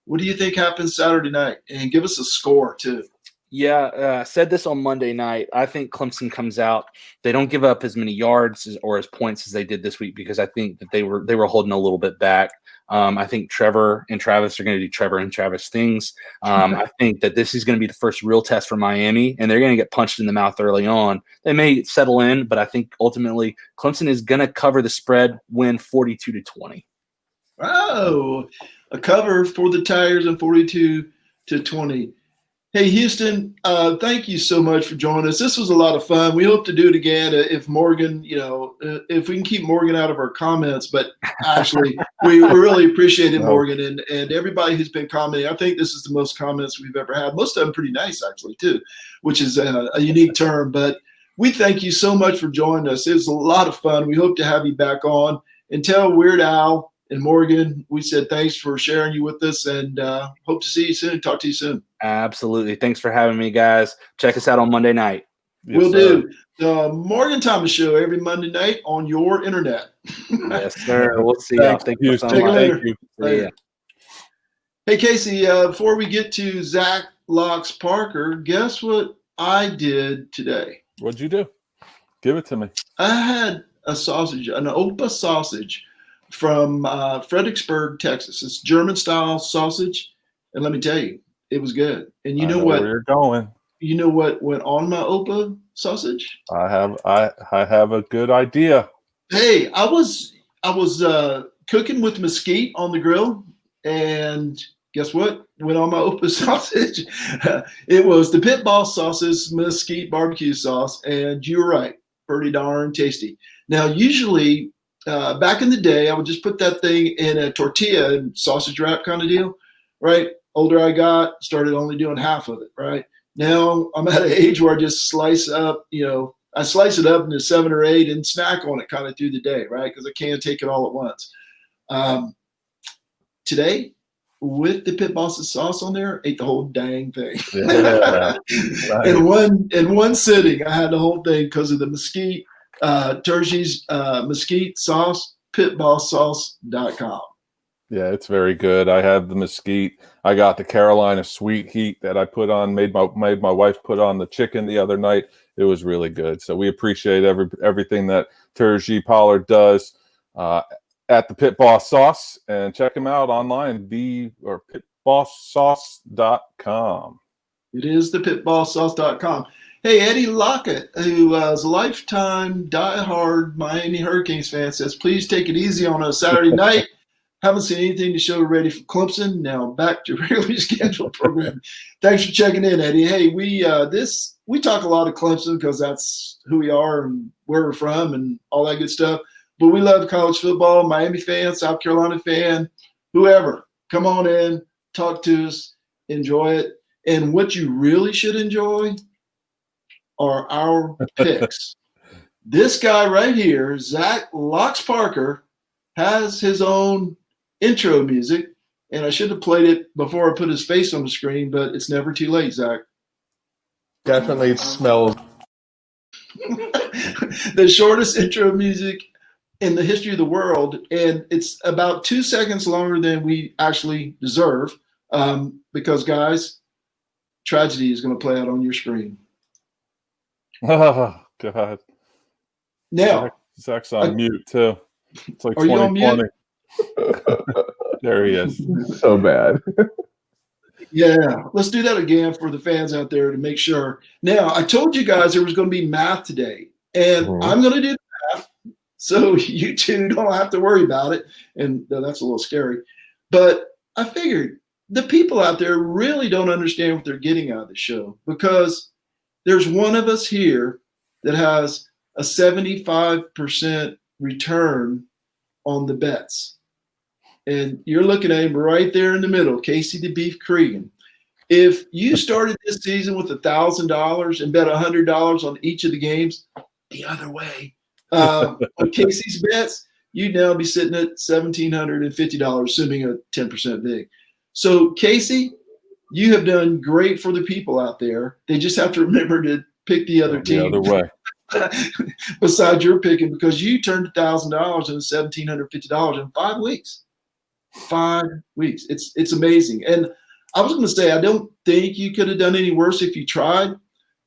Speaker 3: What do you think happens Saturday night? And give us a score, too.
Speaker 4: Yeah, said this on Monday night. I think Clemson comes out. They don't give up as many yards or as points as they did this week because I think that they were holding a little bit back. I think Trevor and Travis are going to do Trevor and Travis things. I think that this is going to be the first real test for Miami, and they're going to get punched in the mouth early on. They may settle in, but I think ultimately Clemson is going to cover the spread, win 42-20.
Speaker 3: Oh, a cover for the Tigers and 42-20. Hey, Houston, thank you so much for joining us. This was a lot of fun. We hope to do it again if Morgan, if we can keep Morgan out of our comments. But actually, we really appreciated Morgan and everybody who's been commenting. I think this is the most comments we've ever had. Most of them pretty nice, actually, too, which is a unique term. But we thank you so much for joining us. It was a lot of fun. We hope to have you back on. And tell Weird Al and Morgan, we said thanks for sharing you with us, and hope to see you soon. Talk to you soon.
Speaker 4: Absolutely. Thanks for having me, guys. Check us out on Monday night.
Speaker 3: We'll do. The Morgan Thomas Show every Monday night on your internet.
Speaker 4: Yes, sir. We'll see y'all. Thank you so much.
Speaker 3: Thank you. Later. Hey, Casey, before we get to Zach Locks Parker, guess what I did today?
Speaker 2: What'd you do? Give it to me.
Speaker 3: I had a sausage, an Opa sausage from Fredericksburg, Texas. It's German-style sausage, and let me tell you, it was good. And you know what?
Speaker 2: Where you're going?
Speaker 3: You know what went on my Opa sausage?
Speaker 2: I have a good idea.
Speaker 3: Hey, I was cooking with mesquite on the grill, and guess what went on my Opa sausage? It was the Pit Boss sauces, mesquite barbecue sauce, and you were right, pretty darn tasty. Now, usually, back in the day, I would just put that thing in a tortilla and sausage wrap kind of deal, right? Older I got, started only doing half of it, right? Now I'm at an age where I just slice up, I slice it up into 7 or 8 and snack on it kind of through the day, right? Because I can't take it all at once. Today, with the Pit Boss's sauce on there, ate the whole dang thing. Yeah, right. in one sitting, I had the whole thing because of the mesquite, Terzi's mesquite sauce, pitbosssauce.com.
Speaker 2: Yeah, it's very good. I have the mesquite. I got the Carolina sweet heat that I put on, made my wife put on the chicken the other night. It was really good. So we appreciate everything that Terzi Pollard does at the Pit Boss Sauce, and check him out online, pitbosssauce.com. It
Speaker 3: is the pitbosssauce.com. Hey, Eddie Lockett, who is a lifetime diehard Miami Hurricanes fan, says, please take it easy on a Saturday night. Haven't seen anything to show ready for Clemson. Now back to regularly scheduled programming. Thanks for checking in, Eddie. Hey, we talk a lot of Clemson because that's who we are and where we're from and all that good stuff. But we love college football, Miami fan, South Carolina fan, whoever. Come on in, talk to us, enjoy it. And what you really should enjoy are our picks. This guy right here, Zach Locks Parker, has his own intro music, and I should have played it before I put his face on the screen, but it's never too late, Zach.
Speaker 5: Definitely smells.
Speaker 3: The shortest intro music in the history of the world, and it's about 2 seconds longer than we actually deserve, because, guys, tragedy is going to play out on your screen.
Speaker 2: Oh God.
Speaker 3: Now,
Speaker 2: Zach's on mute too. It's like
Speaker 3: are you on
Speaker 2: 2020.
Speaker 3: mute?
Speaker 2: There he is.
Speaker 5: So bad.
Speaker 3: Yeah, let's do that again for the fans out there to make sure. Now, I told you guys there was going to be math today, and I'm going to do the math, so you two don't have to worry about it. And that's a little scary, but I figured the people out there really don't understand what they're getting out of the show, because there's one of us here that has a 75% return on the bets. And you're looking at him right there in the middle, Casey the Beef Cregan. If you started this season with $1,000 and bet $100 on each of the games, the other way, on Casey's bets, you'd now be sitting at $1,750, assuming a 10% vig. So, Casey, you have done great for the people out there. They just have to remember to pick the other team.
Speaker 2: The other way.
Speaker 3: Besides your picking, because you turned $1,000 into $1,750 in 5 weeks. 5 weeks. It's amazing. And I was going to say, I don't think you could have done any worse if you tried,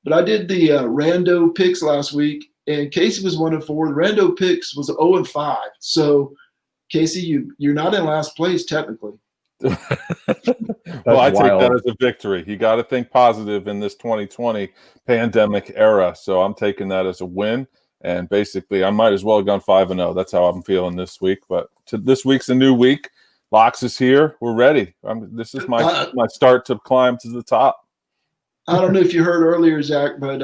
Speaker 3: but I did the rando picks last week, and Casey was 1-4. The rando picks was 0-5. So, Casey, you're not in last place technically.
Speaker 2: Well, I take that as a victory. You got to think positive in this 2020 pandemic era. So I'm taking that as a win. And basically, I might as well have gone 5-0. That's how I'm feeling this week. But this week's a new week. Locks is here. We're ready. This is my start to climb to the top.
Speaker 3: I don't know if you heard earlier, Zach, but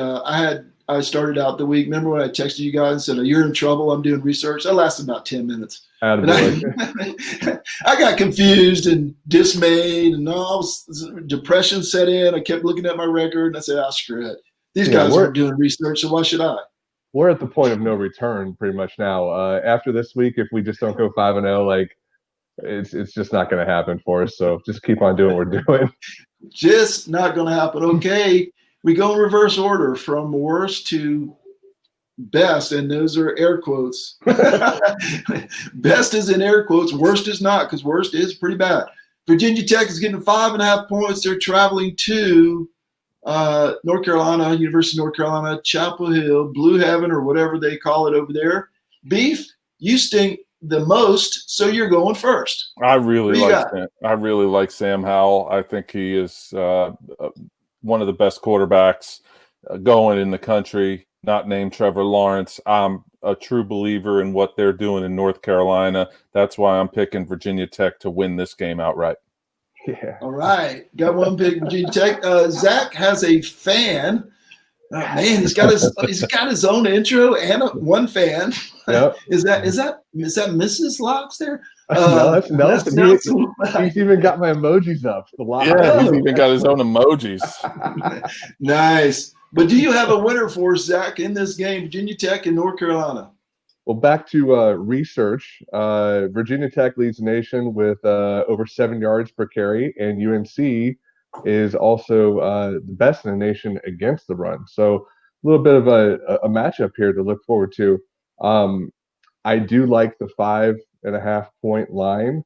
Speaker 3: I started out the week. Remember when I texted you guys and said, "You're in trouble. I'm doing research." That lasted about 10 minutes. I got confused and dismayed, and depression set in. I kept looking at my record, and I said, screw it. These guys aren't doing research, so why should I?
Speaker 5: We're at the point of no return pretty much now. After this week, if we just don't go 5-0, like it's just not going to happen for us. So just keep on doing what we're doing.
Speaker 3: Just not going to happen. Okay, we go in reverse order from worst to best, and those are air quotes. Best is in air quotes. Worst is not, because worst is pretty bad. Virginia Tech is getting 5.5 points. They're traveling to North Carolina, University of North Carolina, Chapel Hill, Blue Heaven, or whatever they call it over there. Beef, you stink the most, so you're going first.
Speaker 2: I really like Sam Howell. I think he is one of the best quarterbacks going in the country, not named Trevor Lawrence. I'm a true believer in what they're doing in North Carolina. That's why I'm picking Virginia Tech to win this game outright.
Speaker 5: Yeah.
Speaker 3: All right. Got one pick, Virginia Tech. Zach has a fan. Oh, man, he's got his own intro and one fan.
Speaker 5: Yep.
Speaker 3: Is that Mrs. Locks there?
Speaker 5: No, he's even got my emojis up.
Speaker 2: Yeah, he's even got his own emojis.
Speaker 3: Nice. But do you have a winner for us, Zach, in this game, Virginia Tech and North Carolina?
Speaker 5: Well, back to research. Virginia Tech leads the nation with over 7 yards per carry, and UNC is also the best in the nation against the run. So a little bit of a matchup here to look forward to. I do like the 5.5 point line.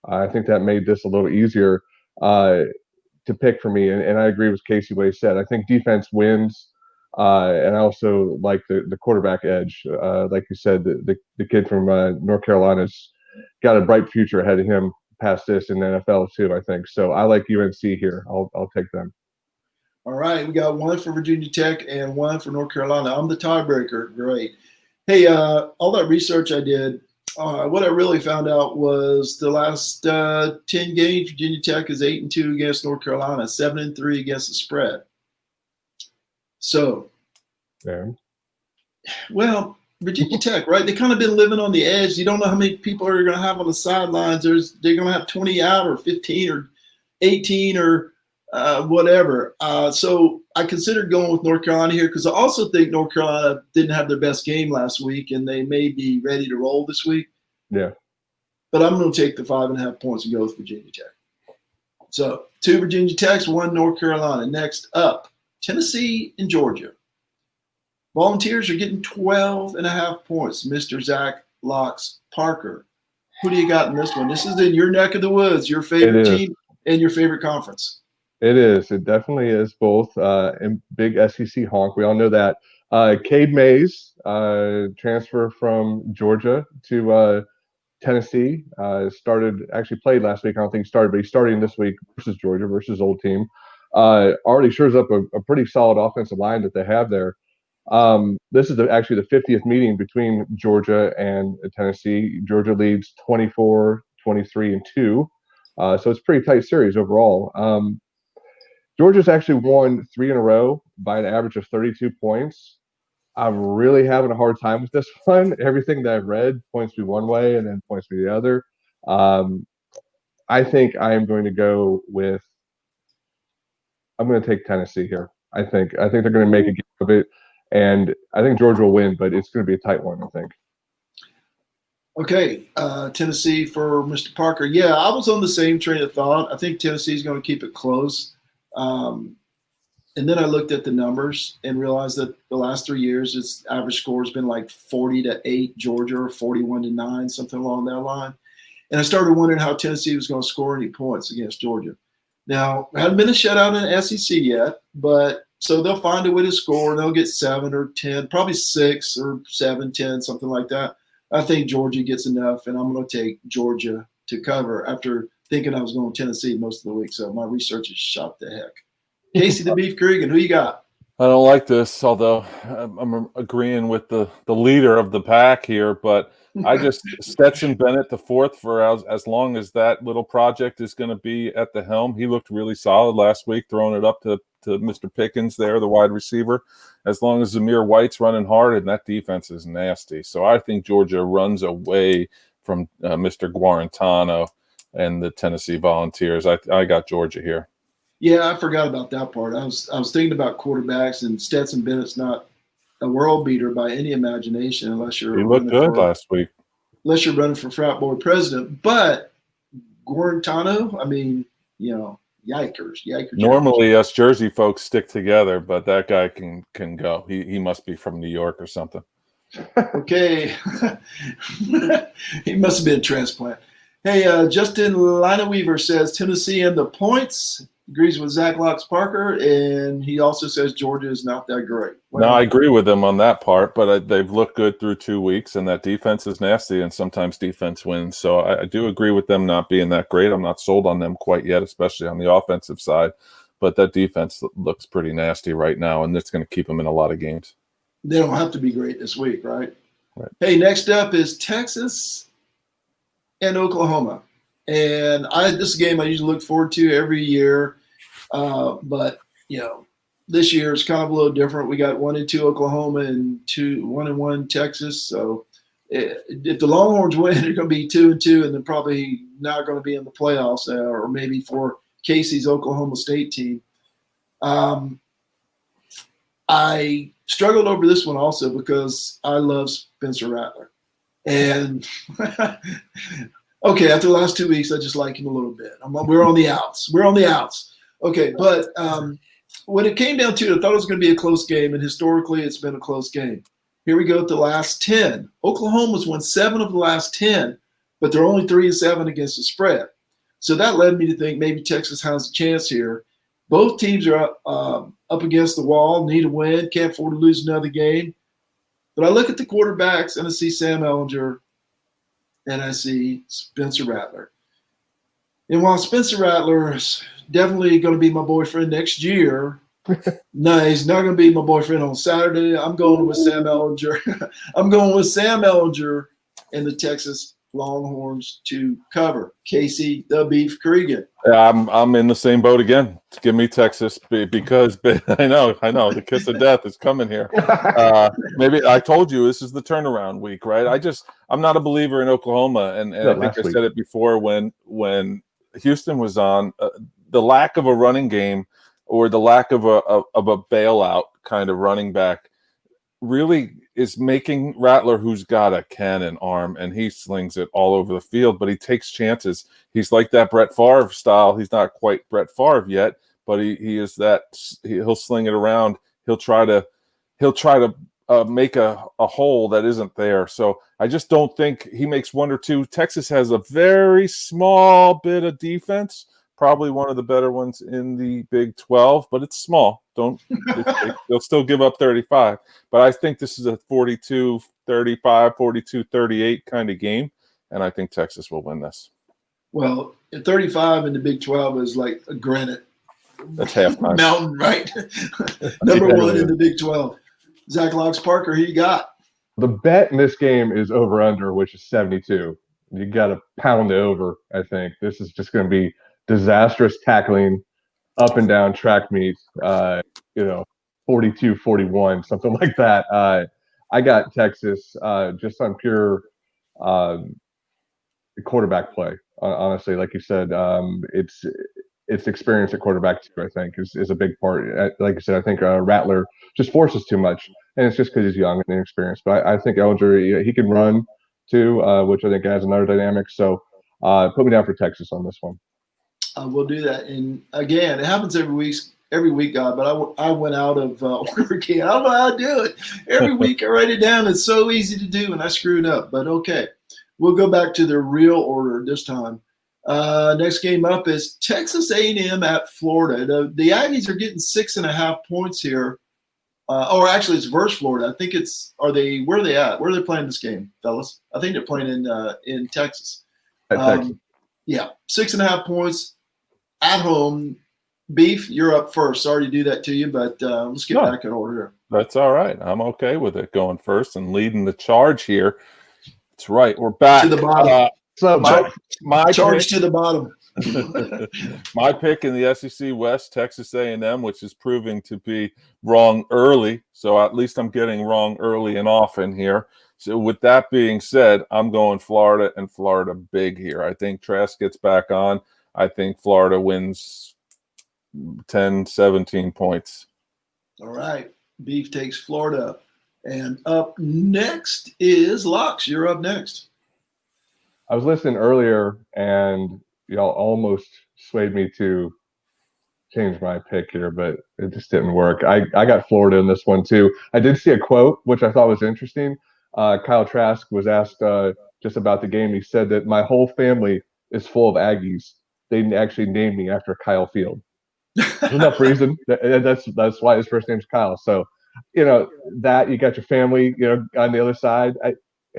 Speaker 5: I think that made this a little easier to pick for me. And I agree with Casey what he said. I think defense wins. And I also like the quarterback edge. Like you said, the kid from North Carolina's got a bright future ahead of him past this in the NFL too, I think. So I like UNC here. I'll take them.
Speaker 3: All right. We got one for Virginia Tech and one for North Carolina. I'm the tiebreaker. Great. Hey, all that research I did, what I really found out was the last 10 games, Virginia Tech is 8-2 against North Carolina, 7-3 against the spread. So, well, Virginia Tech, right? They kind of been living on the edge. You don't know how many people are going to have on the sidelines. They're going to have 20 out or 15 or 18 or whatever. So I considered going with North Carolina here because I also think North Carolina didn't have their best game last week, and they may be ready to roll this week.
Speaker 5: Yeah.
Speaker 3: But I'm going to take the 5.5 points and go with Virginia Tech. So 2 Virginia Techs, 1 North Carolina. Next up, Tennessee and Georgia. Volunteers are getting 12.5 points. Mr. Zach Locks Parker. Who do you got in this one? This is in your neck of the woods, your favorite team and your favorite conference.
Speaker 5: It is. It definitely is both. And big SEC honk. We all know that. Cade Mays, transfer from Georgia to Tennessee, actually played last week. I don't think he started, but he's starting this week versus Georgia versus old team. Already shows up a pretty solid offensive line that they have there. This is actually the 50th meeting between Georgia and Tennessee. Georgia leads 24, 23, and 2. So it's a pretty tight series overall. Georgia's actually won 3 in a row by an average of 32 points. I'm really having a hard time with this one. Everything that I've read points me one way and then points me the other. I think I am going to go with. I'm going to take Tennessee here. I think they're going to make a game of it, and I think Georgia will win, but it's going to be a tight one. I think.
Speaker 3: Okay, Tennessee for Mr. Parker. Yeah, I was on the same train of thought. I think Tennessee's going to keep it close. And then I looked at the numbers and realized that the last 3 years, its average score has been like 40-8 Georgia or 41-9, something along that line. And I started wondering how Tennessee was going to score any points against Georgia. Now, it hadn't been a shutout in the SEC yet, but so they'll find a way to score. And they'll get 7 or 10, probably 6 or 7, 10, something like that. I think Georgia gets enough, and I'm going to take Georgia to cover after thinking I was going to Tennessee most of the week. So my research is shot to heck. Casey the Beef Cregan, who you got?
Speaker 2: I don't like this, although I'm agreeing with the leader of the pack here, but I just Stetson Bennett the fourth for as long as that little project is going to be at the helm. He looked really solid last week, throwing it up to Mr. Pickens there, the wide receiver. As long as Zamir White's running hard, and that defense is nasty. So I think Georgia runs away from Mr. Guarantano and the Tennessee Volunteers. I got Georgia here.
Speaker 3: Yeah, I forgot about that part. I was thinking about quarterbacks, and Stetson Bennett's not a world beater by any imagination unless you're.
Speaker 2: He looked good last week.
Speaker 3: Unless you're running for frat boy president, but Guarantano, I mean, yikers.
Speaker 2: Normally, us Jersey folks stick together, but that guy can go. He must be from New York or something.
Speaker 3: Okay, he must have been a transplant. Hey, Justin Lineweaver says Tennessee and the points. Agrees with Zach Locks Parker, and he also says Georgia is not that great.
Speaker 2: No, I agree with him on that part, but they've looked good through 2 weeks, and that defense is nasty, and sometimes defense wins. So I do agree with them not being that great. I'm not sold on them quite yet, especially on the offensive side, but that defense looks pretty nasty right now, and it's going to keep them in a lot of games.
Speaker 3: They don't have to be great this week, right?
Speaker 2: Right.
Speaker 3: Hey, next up is Texas and Oklahoma. And this is a game I usually look forward to every year. But, this year is kind of a little different. We got 1-2 Oklahoma and 1-1 Texas. So if the Longhorns win, they're going to be 2-2, and then probably not going to be in the playoffs, or maybe for Casey's Oklahoma State team. I struggled over this one also because I love Spencer Rattler. And okay, after the last 2 weeks, I just like him a little bit. We're on the outs. Okay, but when it came down to it, I thought it was going to be a close game, and historically it's been a close game. Here we go at the last 10. Oklahoma's won 7 of the last 10, but they're only 3-7 against the spread. So that led me to think maybe Texas has a chance here. Both teams are up against the wall, need a win, can't afford to lose another game. But I look at the quarterbacks, and I see Sam Ehlinger, and I see Spencer Rattler. And while Spencer Rattler is definitely going to be my boyfriend next year, no, he's not going to be my boyfriend on Saturday. I'm going with Sam Ehlinger. I'm going with Sam Ehlinger and the Texas Longhorns to cover. Casey the Beef Cregan.
Speaker 2: Yeah, I'm in the same boat again. Give me Texas because I know the kiss of death is coming here. Maybe I told you this is the turnaround week, right? I'm not a believer in Oklahoma, and I think I said it before when Houston was on. The lack of a running game or the lack of a bailout kind of running back really is making Rattler, who's got a cannon arm, and he slings it all over the field, but he takes chances. He's like that Brett Favre style. He's not quite Brett Favre yet, but he is that. He'll sling it around. He'll try to make a hole that isn't there. So I just don't think he makes 1 or 2. Texas has a very small bit of defense, probably one of the better ones in the Big 12, but it's small. They'll still give up 35. But I think this is a 42-35, 42-38 kind of game, and I think Texas will win this.
Speaker 3: Well, 35 in the Big 12 is like a granite
Speaker 2: That's halftime.
Speaker 3: mountain, right? Number one in the Big 12. Zach Locks Parker, who you got?
Speaker 5: The bet in this game is over/under, which is 72. You got to pound the over, I think. This is just going to be disastrous tackling, up and down track meet, 42-41, something like that. I got Texas just on pure quarterback play. Honestly, like you said, it's experience at quarterback too, I think, is a big part. Like you said, I think Rattler just forces too much, and it's just because he's young and inexperienced. But I think Ellinger, he can run too, which I think adds another dynamic. So put me down for Texas on this one.
Speaker 3: We'll do that. And again, it happens every week, God, but I went out of order again. I don't know how to do it. Every week I write it down. It's so easy to do, and I screwed up. But okay, we'll go back to the real order this time. Next game up is Texas A&M at Florida. The Aggies are getting 6.5 points here. Or actually, it's versus Florida. I think where are they at? Where are they playing this game, fellas? I think they're playing in Texas.
Speaker 5: Texas.
Speaker 3: Yeah, 6.5 points at home. Beef, you're up first. Sorry to do that to you, but let's get back in order here.
Speaker 2: That's all right. I'm okay with it going first and leading the charge here. That's right. We're back.
Speaker 3: To the bottom.
Speaker 2: My
Speaker 3: charge to the bottom.
Speaker 2: My pick in the SEC West, Texas A&M, which is proving to be wrong early. So at least I'm getting wrong early and often here. So with that being said, I'm going Florida and Florida big here. I think Trask gets back on. I think Florida wins 10, 17 points.
Speaker 3: All right. Beef takes Florida. And up next is Locks. You're up next.
Speaker 5: I was listening earlier, and y'all almost swayed me to change my pick here, but it just didn't work. I got Florida in this one too. I did see a quote, which I thought was interesting. Kyle Trask was asked just about the game. He said that my whole family is full of Aggies. They actually named me after Kyle Field. There's enough reason. That's why his first name's Kyle. So, that you got your family, on the other side.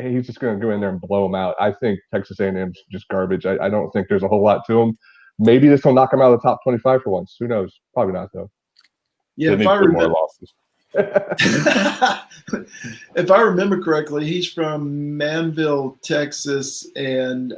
Speaker 5: He's just going to go in there and blow them out. I think Texas A&M's just garbage. I don't think there's a whole lot to him. Maybe this will knock him out of the top 25 for once. Who knows? Probably not, though.
Speaker 3: Yeah, if I remember correctly, he's from Manville, Texas, and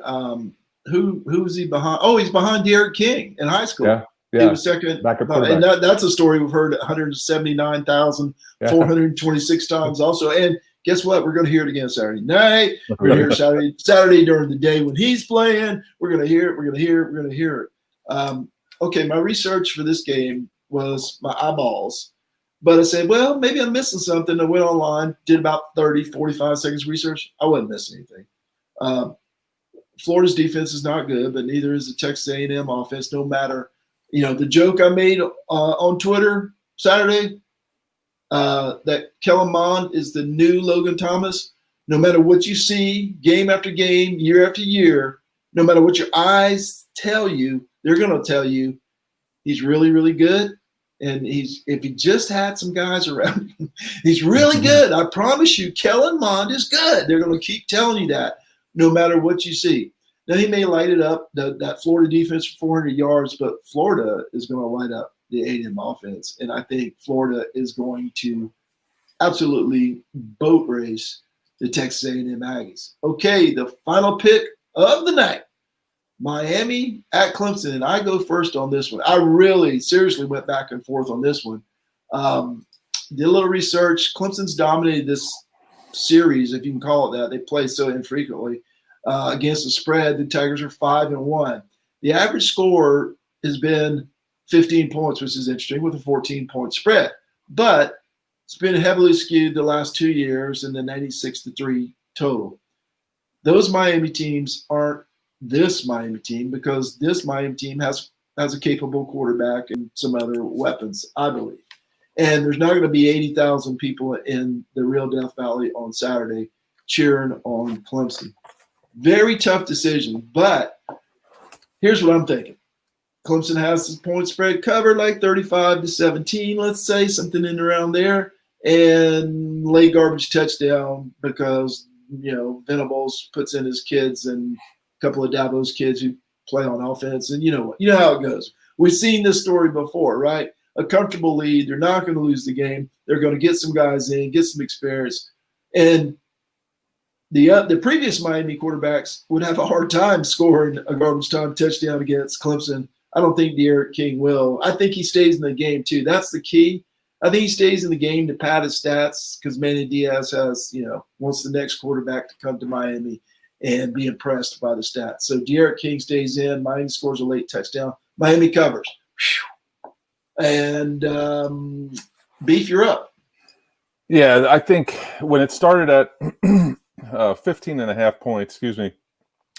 Speaker 3: who was he behind? Oh, he's behind Derek King in high school.
Speaker 5: Yeah.
Speaker 3: He was second. And that's a story we've heard 179,426 times also. And guess what? We're going to hear it again Saturday night. We're going to hear it Saturday during the day when he's playing. We're going to hear it. We're going to hear it. We're going to hear it. Okay, my research for this game was my eyeballs. But I said, well, maybe I'm missing something. I went online, did about 30, 45 seconds research. I wasn't missing anything. Florida's defense is not good, but neither is the Texas A&M offense, no matter. The joke I made on Twitter Saturday, that Kellen Mond is the new Logan Thomas. No matter what you see, game after game, year after year, no matter what your eyes tell you, they're going to tell you he's really, really good. And if he just had some guys around him, he's really good. I promise you, Kellen Mond is good. They're going to keep telling you that no matter what you see. Now, he may light it up, that Florida defense for 400 yards, but Florida is going to light up the A&M offense. And I think Florida is going to absolutely boat race the Texas A&M Aggies. Okay, the final pick of the night, Miami at Clemson. And I go first on this one. I really seriously went back and forth on this one. Did a little research. Clemson's dominated this series, if you can call it that. They play so infrequently. Against the spread, the Tigers are 5-1. The average score has been 15 points, which is interesting, with a 14-point spread. But it's been heavily skewed the last 2 years in the 96-3 total. Those Miami teams aren't this Miami team because this Miami team has a capable quarterback and some other weapons, I believe. And there's not going to be 80,000 people in the real Death Valley on Saturday cheering on Clemson. Very tough decision, but here's what I'm thinking. Clemson has the point spread covered, like 35-17, let's say, something in around there, and late garbage touchdown because, Venables puts in his kids and a couple of Dabo's kids who play on offense, and you know how it goes. We've seen this story before, right? A comfortable lead, they're not going to lose the game. They're going to get some guys in, get some experience, and the previous Miami quarterbacks would have a hard time scoring a garbage time touchdown against Clemson. I don't think D'Eriq King will. I think he stays in the game too. That's the key. I think he stays in the game to pad his stats because Manny Diaz wants the next quarterback to come to Miami and be impressed by the stats. So D'Eriq King stays in. Miami scores a late touchdown. Miami covers. Whew. And Beef, you're up.
Speaker 2: Yeah, I think when it started at 15.5 points,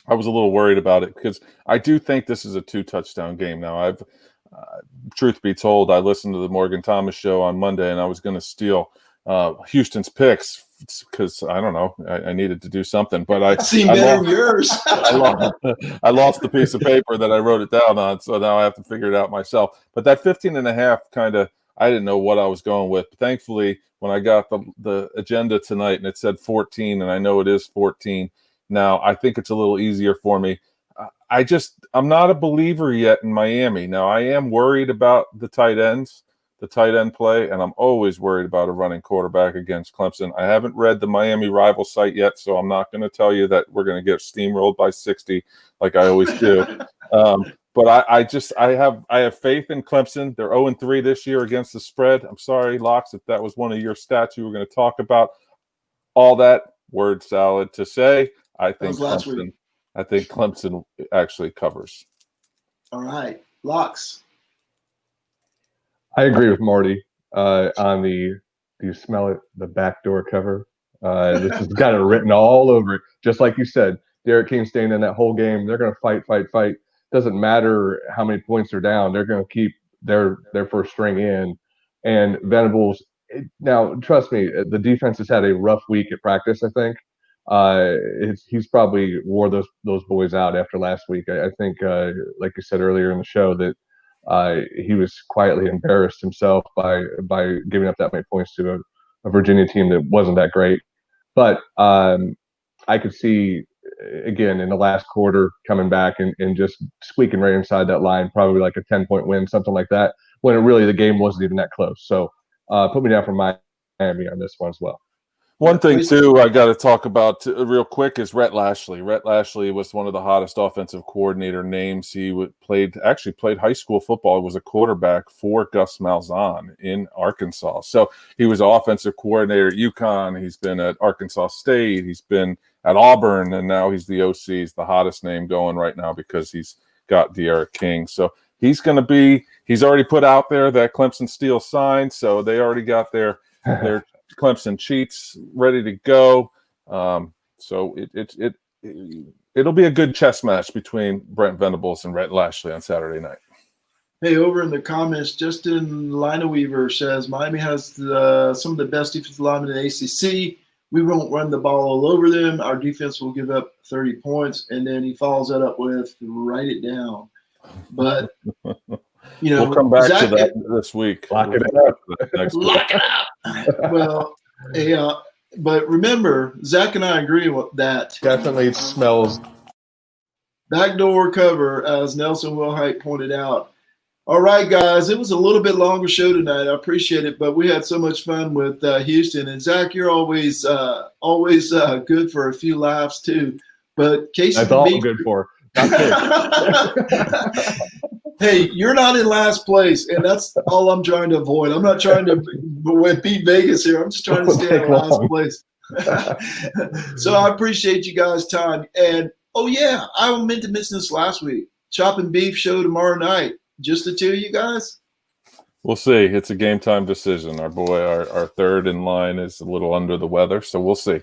Speaker 2: I was a little worried about it because I do think this is a 2-touchdown game. Now, I've truth be told, I listened to the Morgan Thomas show on Monday, and I was going to steal Houston's picks because I don't know, I needed to do something. But I
Speaker 3: lost yours.
Speaker 2: I lost the piece of paper that I wrote it down on, so now I have to figure it out myself. But that 15.5 kind of, I didn't know what I was going with. Thankfully, when I got the agenda tonight and it said 14, and I know it is 14 now, I think it's a little easier for me. I'm not a believer yet in Miami. Now, I am worried about the tight end play, and I'm always worried about a running quarterback against Clemson. I haven't read the Miami rival site yet, so I'm not going to tell you that we're going to get steamrolled by 60 like I always do. But I have faith in Clemson. They're 0-3 this year against the spread. I'm sorry, Locks, if that was one of your stats you were going to talk about. All that word salad to say, I think Clemson actually covers.
Speaker 3: All right, Locks.
Speaker 5: I agree with Marty on the "do you smell it?" the backdoor cover. This has got it written all over it. Just like you said, D'Eriq King staying in that whole game. They're going to fight. Doesn't matter how many points are down. They're going to keep their first string in. And Venables, now trust me, the defense has had a rough week at practice. I think he's probably wore those boys out after last week. I think, like you said earlier in the show, that he was quietly embarrassed himself by giving up that many points to a Virginia team that wasn't that great. But I could see, again, in the last quarter coming back and just squeaking right inside that line, probably like a 10-point win, something like that, when really the game wasn't even that close. So put me down for Miami on this one as well.
Speaker 2: One thing, too, I got to talk about real quick is Rhett Lashley. Rhett Lashley was one of the hottest offensive coordinator names. He played high school football. He was a quarterback for Gus Malzahn in Arkansas. So he was offensive coordinator at UConn. He's been at Arkansas State. He's been at Auburn, and now he's the OC. He's the hottest name going right now because he's got D'Eriq King. So he's already put out there that Clemson Steel signed, so they already got their Clemson cheats ready to go. So it'll be a good chess match between Brent Venables and Rhett Lashley on Saturday night.
Speaker 3: Hey, over in the comments, Justin Lineweaver says Miami has some of the best defensive linemen in the ACC. We won't run the ball all over them. Our defense will give up 30 points. And then he follows that up with, write it down. But,
Speaker 2: we'll come back to that this week.
Speaker 5: Lock it up.
Speaker 3: Lock it up. Well, yeah. But remember, Zach and I agree with that.
Speaker 5: Definitely smells.
Speaker 3: Backdoor cover, as Nelson Wilhite pointed out. All right, guys, it was a little bit longer show tonight. I appreciate it, but we had so much fun with Houston. And Zach, you're always good for a few laughs too. But Casey,
Speaker 5: that's all I'm good for.
Speaker 3: Hey, you're not in last place, and that's all I'm trying to avoid. I'm not trying to beat Vegas here. I'm just trying to stay in last place. So I appreciate you guys' time. And, oh, yeah, I meant to mention this last week. Chopping Beef show tomorrow night. Just the two of you guys?
Speaker 2: We'll see. It's a game time decision. Our boy, our third in line is a little under the weather, so we'll see.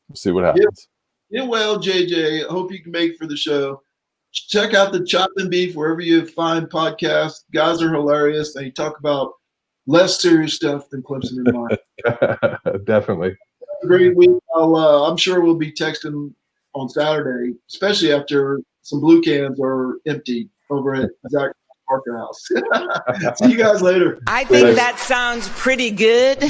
Speaker 2: We'll see what happens.
Speaker 3: Yeah, well, JJ, I hope you can make it for the show. Check out the Chopping Beef wherever you find podcasts. Guys are hilarious. They talk about less serious stuff than Clemson in mind.
Speaker 5: Definitely.
Speaker 3: Have a great week. I'm sure we'll be texting on Saturday, especially after some blue cans are empty over at Zach parking house. See you guys later.
Speaker 6: I think that sounds pretty good.